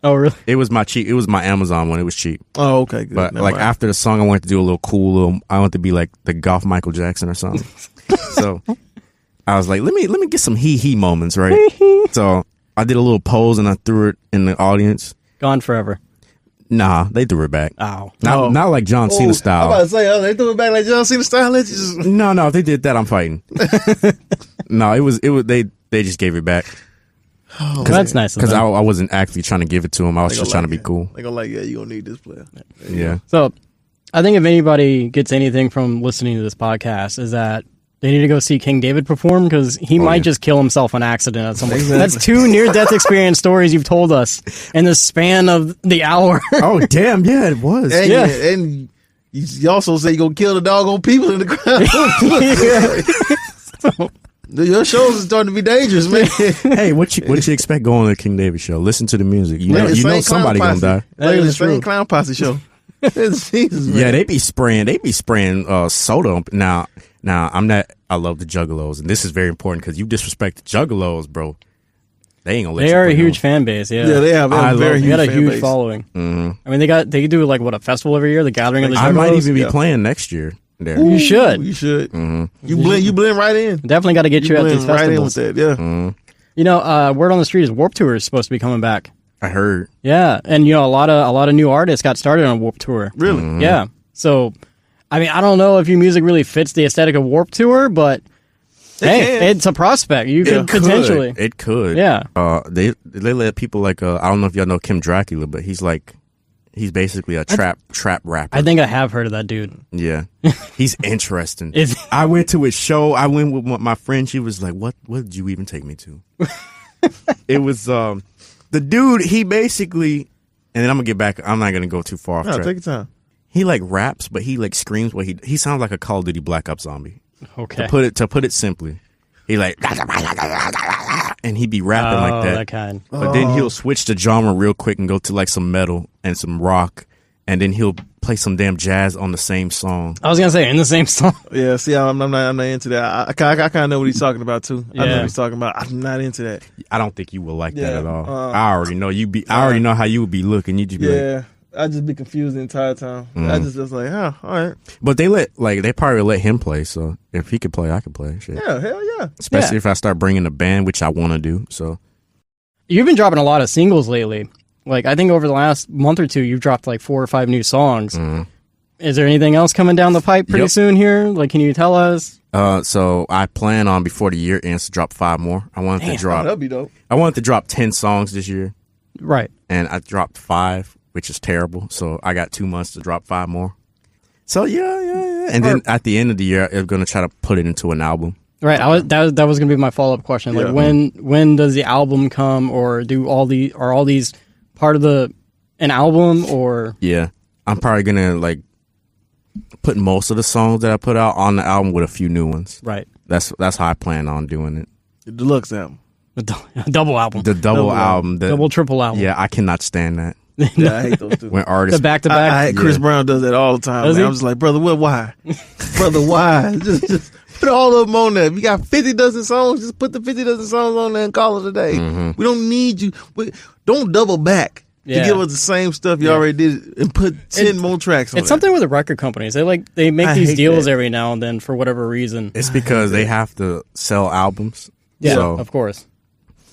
Oh, really? It was my cheap. It was my Amazon one. It was cheap. Oh, okay, good. But after the song, I wanted to do a little cool. I wanted to be like the golf Michael Jackson or something. So I was like, let me get some hee moments, right? So I did a little pose and I threw it in the audience. Gone forever. Nah, they threw it back. Ow. Not like John Cena style. I'm about to say, they threw it back like John Cena style. No, if they did that, I'm fighting. No, it was they just gave it back. Oh, that's nice. Because I wasn't actually trying to give it to him. I was just trying to be cool. They gonna you gonna need this player. Yeah. So I think if anybody gets anything from listening to this podcast is that they need to go see King David perform because he might just kill himself on accident at some point. Exactly. That's 2 near-death experience stories you've told us in the span of the hour. Oh, damn. Yeah, it was. And you also say you're going to kill the doggone people in the crowd. Your shows are starting to be dangerous, man. Hey, what you expect going to the King David show? Listen to the music. You know somebody going to die. That is the same clown posse show. Jesus, man. Yeah, they be spraying soda. Now I love the Juggalos, and this is very important because you disrespect the Juggalos, bro. They ain't gonna let you. They are a huge fan base, yeah. Yeah, they have a very huge fan base. They got a huge following. Mm-hmm. I mean, they do like a festival every year, the Gathering of the Juggalos. I might even be playing next year there. You should. You should. Mm-hmm. You blend right in. Definitely got to get you at these festivals. Right in with that, yeah. Mm-hmm. Word on the street is Warped Tour is supposed to be coming back. I heard. Yeah, and a lot of new artists got started on Warped Tour. Really? Mm-hmm. Yeah. So, I mean, I don't know if your music really fits the aesthetic of Warped Tour, but it's a prospect. You could potentially. It could. Yeah. They let people like I don't know if y'all know Kim Dracula, but he's basically a trap rapper. I think I have heard of that dude. Yeah, he's interesting. I went to his show. I went with my friend. She was like, "What did you even take me to?" It was the dude. He basically And then I'm gonna get back. I'm not gonna go too far off track. Take your time. He like raps, but he like screams. What he sounds like a Call of Duty Black Ops zombie. Okay. To put it simply, he like and he be rapping like that. That kind. But then he'll switch the genre real quick and go to like some metal and some rock, and then he'll play some damn jazz on the same song. I was gonna say in the same song. Yeah, see, I'm not into that. I kind of know what he's talking about too. I know Yeah. what he's talking about. I'm not into that. I don't think you will like that Yeah, at all. I already know you be. I already know how you would be looking. You just be like, Yeah, I just be confused the entire time. I just like, all right. but they probably let him play. So if he could play, I could play. Shit. Yeah, hell yeah. Especially if I start bringing a band, which I want to do. So You've been dropping a lot of singles lately. Like I think over the last month or two, you've dropped like 4 or 5 new songs. Is there anything else coming down the pipe pretty soon here? Like, can you tell us? so I plan on before the year ends to drop 5 more. I wanted to drop. That'd be dope. I wanted to drop 10 songs this year, Right. and I dropped 5, which is terrible. So I got 2 months to drop 5 more. So yeah. And then at the end of the year, I'm gonna try to put it into an album. Right. That was gonna be my follow up question. Like, when does the album come, or are all these part of an album, or? Yeah, I'm probably gonna like put most of the songs that I put out on the album with a few new ones. Right. That's how I plan on doing it. The deluxe album. A double album. The double album. Double, triple album. Yeah, I cannot stand that. Yeah, I hate those two. When artists The back to back. I Chris Brown does that all the time. Does Man. he? I'm just like, brother, why? Brother, why? Just put all of them on there. If you got 50 dozen songs, just put the 50 dozen songs on there and call it a day. We don't need you. Don't double back. Yeah. To give us the same stuff you already did and put 10 more tracks on It's something with the record companies. They make I these hate deals that. every now and then for whatever reason. It's because they have to sell albums. Yeah, So of course.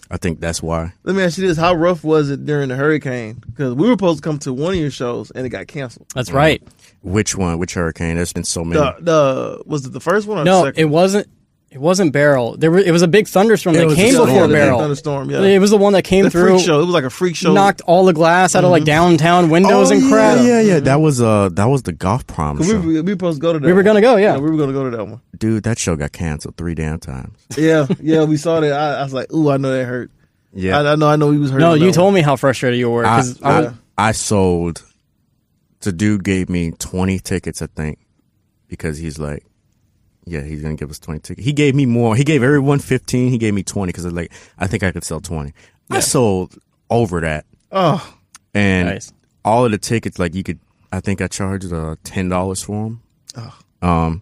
I think that's why. Let me ask you this. How rough was it during the hurricane? Because we were supposed to come to one of your shows and it got canceled. That's right. Which one? Which hurricane? There's been so many. Was it the first one or the No, second? it wasn't. It wasn't Beryl. It was a big thunderstorm that was came a before big Beryl. thunderstorm, yeah. It was the one that came The through. freak show. It was like a freak show. Knocked all the glass out of like downtown windows and crap. Yeah. That was the golf prom show. We were supposed to go to that. We were gonna go, yeah. We were going to go to that one. Dude, that show got canceled 3 damn times. Yeah, we saw that. I was like, ooh, I know that hurt. Yeah. I know he was hurt. No, you told me how frustrated you were. 'Cause I sold. The dude gave me 20 tickets, I think, because he's like, yeah, he's gonna give us 20 tickets. He gave me more. He gave everyone 15. He gave me 20 because I think I could sell 20. I sold over that, Oh, and Nice. all of the tickets, like you could. I think I charged $10 for them.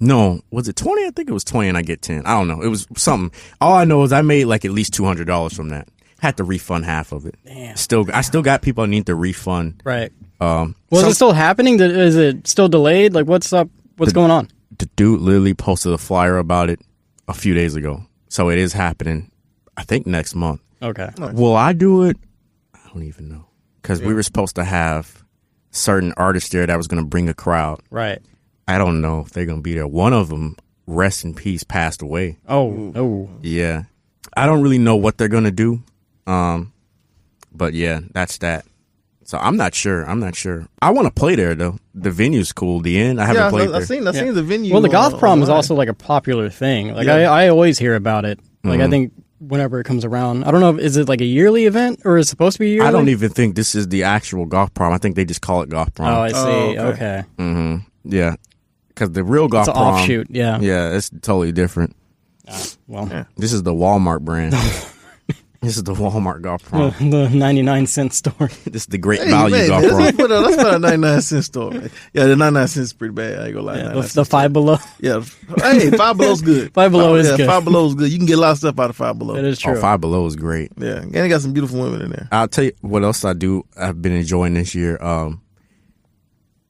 No, was it 20? I think it was 20, and I get 10. I don't know. It was something. All I know is I made like at least $200 from that. Had to refund half of it. Damn. I still got people I need to refund. Right. Was it still happening? Is it still delayed? Like, what's up? What's going on? The dude literally posted a flyer about it a few days ago. So it is happening, I think, next month. Okay. Will I do it? I don't even know. Because we were supposed to have certain artists there that was going to bring a crowd. Right. I don't know if they're going to be there. One of them, rest in peace, passed away. Oh. Yeah. I don't really know what they're going to do. But yeah, that's that. So I'm not sure. I want to play there though. The venue's cool. The Inn. I haven't played there. I've seen the venue. Well, the goth prom is online. also like a popular thing. Like I always hear about it. Like I think whenever it comes around, I don't know. Is it like a yearly event or is it supposed to be yearly? I don't even think this is the actual golf prom. I think they just call it golf prom. Oh, I see. Oh, okay. Yeah, because the real golf It's an prom, offshoot. Yeah. yeah, it's totally different. Well, This is the Walmart brand. This is the Walmart golf prom. the 99-cent store. This is the great Hey, value man, golf let's prom. put a 99-cent store. Yeah, the 99 cents is pretty bad. I ain't gonna lie. Yeah, 99 the cents. Five Below. Yeah. Hey, Five Below's good. Five Below is good. Five Below's good. You can get a lot of stuff out of Five Below. That is true. Oh, Five Below is great. Yeah, and they got some beautiful women in there. I'll tell you what else I've been enjoying this year.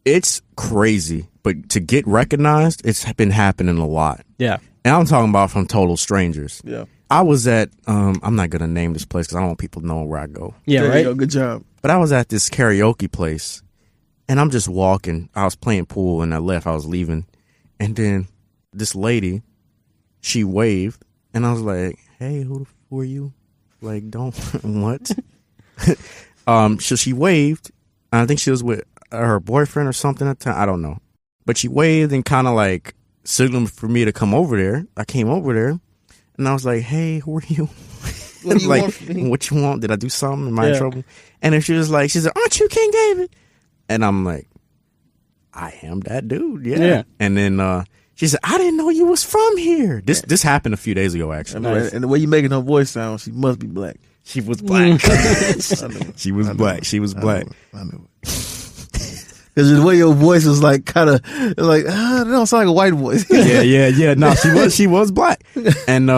It's crazy, but to get recognized, it's been happening a lot. Yeah. And I'm talking about from total strangers. Yeah. I was at, I'm not going to name this place because I don't want people to know where I go. Yeah, There you right? go. Good job. But I was at this karaoke place, and I'm just walking. I was playing pool, and I left. I was leaving. And then this lady, she waved, and I was like, hey, who are you? Like, don't, what? So she waved, and I think she was with her boyfriend or something at the time. I don't know. But she waved and kind of like signaled for me to come over there. I came over there, and I was like, hey, who are you? What do you like, want from me? what you want? Did I do something? Am I in trouble? And then she said, aren't you King David? And I'm like, I am that dude. Yeah. And then she said, I didn't know you was from here. This happened a few days ago, actually. Nice. And the way you making her voice sound, she must be black. She was black. She was black. She was black. I know it. Because the way your voice was like kind of like, that don't sound like a white voice. Yeah. No, she was black. And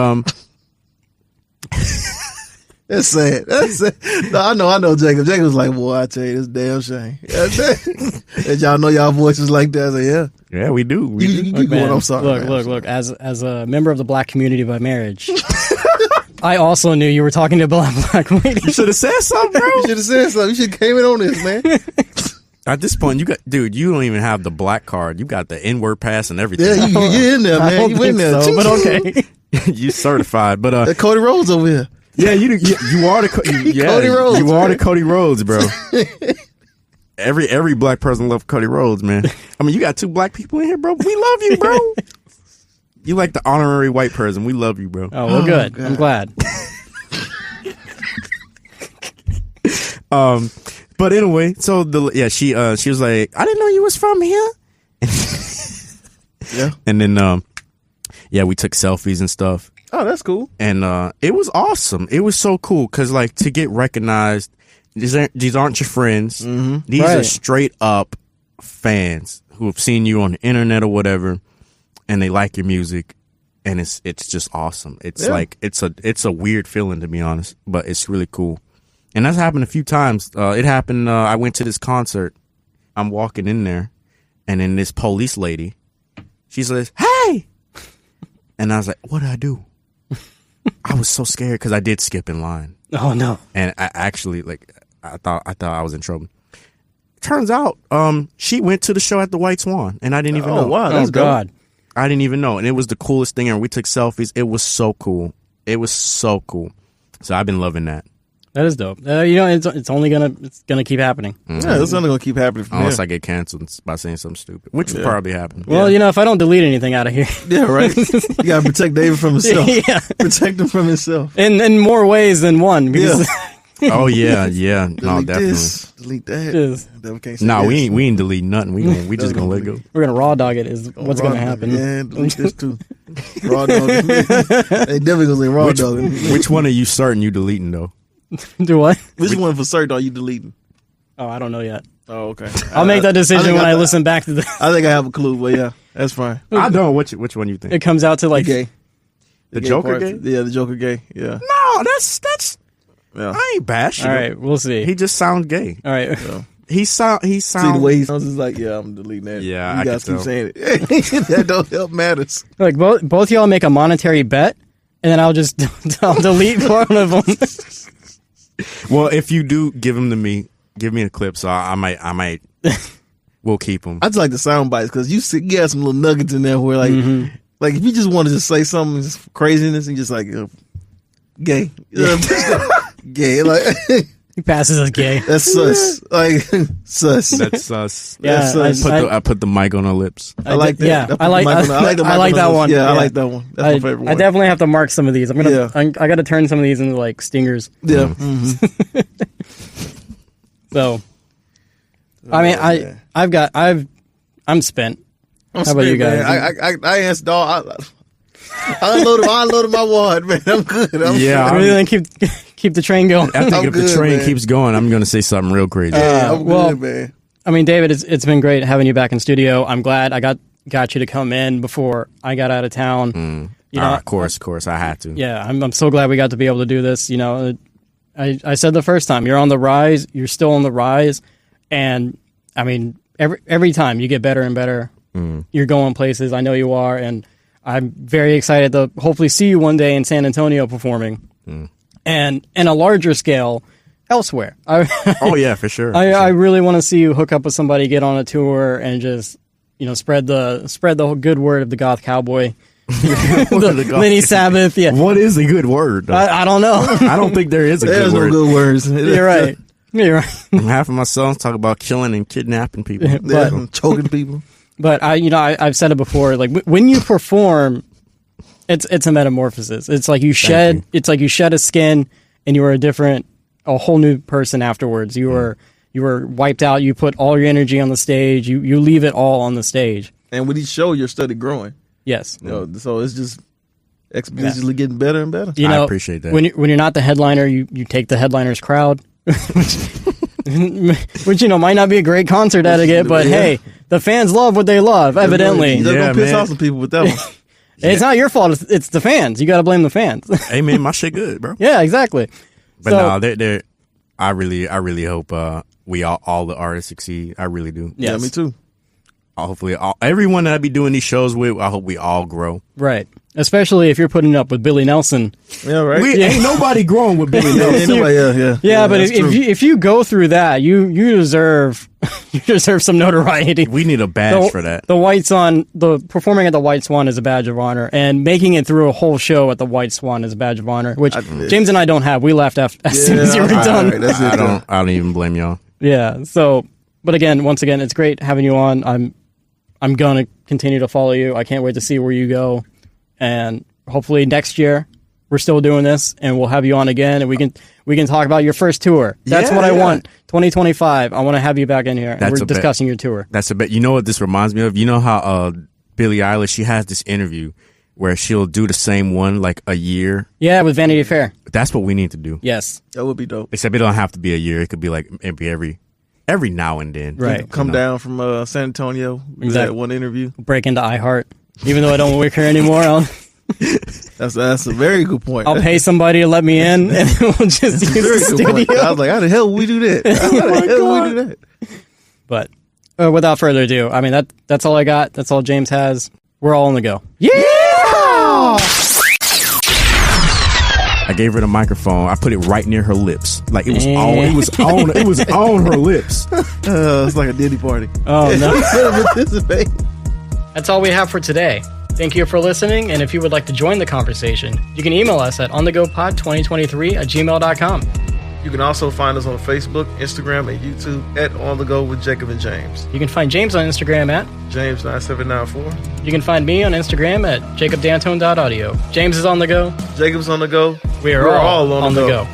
that's sad. That's sad. No, I know Jacob. Jacob was like, boy, I tell you, this damn shame. And y'all know y'all voices like that. I said, yeah, we do. You keep going. I'm sorry. Look. As a member of the black community by marriage, I also knew you were talking to a black lady. You should have said something, bro. You should have said something. You should have came in on this, man. At this point, you don't even have the black card. You got the N-word pass and everything. Yeah, you in there, man. You in there. So, but okay. You certified. But that Cody Rhodes over here. Yeah, you are the Cody Rhodes. You are the Cody Rhodes, bro. Every black person loves Cody Rhodes, man. I mean, you got 2 black people in here, bro. We love you, bro. You like the honorary white person. We love you, bro. Oh, well, good. God. I'm glad. But anyway, so she was like, I didn't know you was from here. Yeah. And then we took selfies and stuff. Oh, that's cool. And it was awesome. It was so cool because like to get recognized, these aren't your friends. Mm-hmm. These are straight up fans who have seen you on the internet or whatever, and they like your music, and it's just awesome. It's like it's a weird feeling, to be honest, but it's really cool. And that's happened a few times. It happened. I went to this concert. I'm walking in there, and then this police lady, she says, "Hey," and I was like, "What did I do?" I was so scared because I did skip in line. Oh no! And I actually I thought I was in trouble. Turns out, she went to the show at the White Swan, and I didn't even know. Oh wow! That's God! I didn't even know, and it was the coolest thing. And we took selfies. It was so cool. It was so cool. So I've been loving that. That is dope. It's only gonna keep happening. Mm-hmm. Yeah, it's only gonna keep happening from unless here. I get canceled by saying something stupid, which will probably happen. Well, if I don't delete anything out of here. Yeah, right. You gotta protect David from himself. Yeah. Protect him from himself. In more ways than one. Because Oh yeah. No, delete definitely. This, delete that. No, we ain't deleting nothing. We just gonna let it go. We're gonna raw dog it. Is what's gonna happen? Yeah, delete this too. Raw dog. They definitely gonna say raw dog. Which one are you certain you deleting though? Do what? Which one for certain are you deleting? Oh, I don't know yet. Oh, okay. I'll make that decision when I listen back to the. I think I have a clue, but yeah, that's fine. I don't. Which one you think? It comes out to like gay. The Joker gay? Yeah, the Joker gay. Yeah. No, that's. Yeah. I ain't bashing. All right, we'll see. He just sounds gay. All right. Yeah. He sounds. See the way he sounds is like, yeah, I'm deleting that. Yeah, you I guys can keep tell. saying it. That don't help matters. Like both y'all make a monetary bet, and then I'll delete one of them. Well, if you do give him to me, give me a clip, so I might. We'll keep him. I just like the sound bites because you got some little nuggets in there where like if you just wanted to say something just craziness and just like gay, gay, like He passes as gay. that's sus, like sus. That's sus. Yeah, That's sus. I put the mic on her lips. I like that. Yeah, I like that one. Yeah, I like that one. That's my favorite one. I definitely have to mark some of these. I'm gonna. I got to turn some of these into like stingers. Yeah. So, I mean, I'm spent. How about you guys? I answered all. I unloaded my wad, man. I'm good. Yeah, I really keep the train going. I think if the train man. keeps going, I'm going to say something real crazy. I'm good, man. I mean, David, it's been great having you back in studio. I'm glad I got you to come in before I got out of town. Of course, I had to. Yeah, I'm so glad we got to be able to do this. I said the first time, you're on the rise. You're still on the rise, and I mean, every time you get better and better. You're going places. I know you are, and I'm very excited to hopefully see you one day in San Antonio performing, and in a larger scale elsewhere. Oh yeah, for sure. I really want to see you hook up with somebody, get on a tour, and just spread the good word of the Goth Cowboy. the Mini Sabbath. Yeah. What is a good word? I don't know. I don't think there is a There's good word. no good words. You're right. You're right. Half of my songs talk about killing and kidnapping people, Choking people. But I've said it before. Like when you perform, It's a metamorphosis. It's like you shed a skin, and you are a whole new person afterwards. You were wiped out. You put all your energy on the stage. You leave it all on the stage. And with each show, you're steady growing. Yes. So it's just exponentially getting better and better. I appreciate that. When you're not the headliner, you take the headliner's crowd, which might not be a great concert etiquette, but hey, the fans love what they love. Evidently, you're gonna piss off some people with that one. It's not your fault. It's the fans. You got to blame the fans. Hey man, my shit good, bro. Yeah, exactly. But they're. I really hope we all the artists succeed. I really do. Yes. Yeah, me too. Hopefully, everyone that I be doing these shows with, I hope we all grow. Right. Especially if you're putting up with Billy Nelson. Yeah, right. Ain't nobody growing with Billy Nelson. Yeah, but if you go through that, you deserve some notoriety. We need a badge for that. The performing at the White Swan is a badge of honor, and making it through a whole show at the White Swan is a badge of honor, which James and I don't have. We left as soon as you were done. Right, I don't even blame y'all. Yeah. So, but once again, it's great having you on. I'm gonna continue to follow you. I can't wait to see where you go. And hopefully next year we're still doing this, and we'll have you on again, and we can talk about your first tour. That's what I want. 2025. I want to have you back in here, and we're discussing your tour. That's a bet. You know what this reminds me of? You know how Billie Eilish, she has this interview where she'll do the same one like a year. Yeah, with Vanity Fair. That's what we need to do. Yes, that would be dope. Except it don't have to be a year. It could be like every now and then. Right. Come down from San Antonio. Exactly. That one interview. Break into iHeart. Even though I don't work here anymore, that's a very good point. I'll pay somebody to let me in, and we'll just use the studio. I was like, how the hell would we do that? We do that? But without further ado, I mean that's all I got. That's all James has. We're all on the go. Yeah! I gave her the microphone. I put it right near her lips. Like it was on. It was on her lips. It's like a Diddy party. Oh no! That's all we have for today. Thank you for listening, and if you would like to join the conversation, you can email us at onthegopod2023@gmail.com. You can also find us on Facebook, Instagram, and YouTube at On The Go with Jacob and James. You can find James on Instagram at James9794. You can find me on Instagram at jacobdantone.audio. James is on the go. Jacob's on the go. We are all on the go.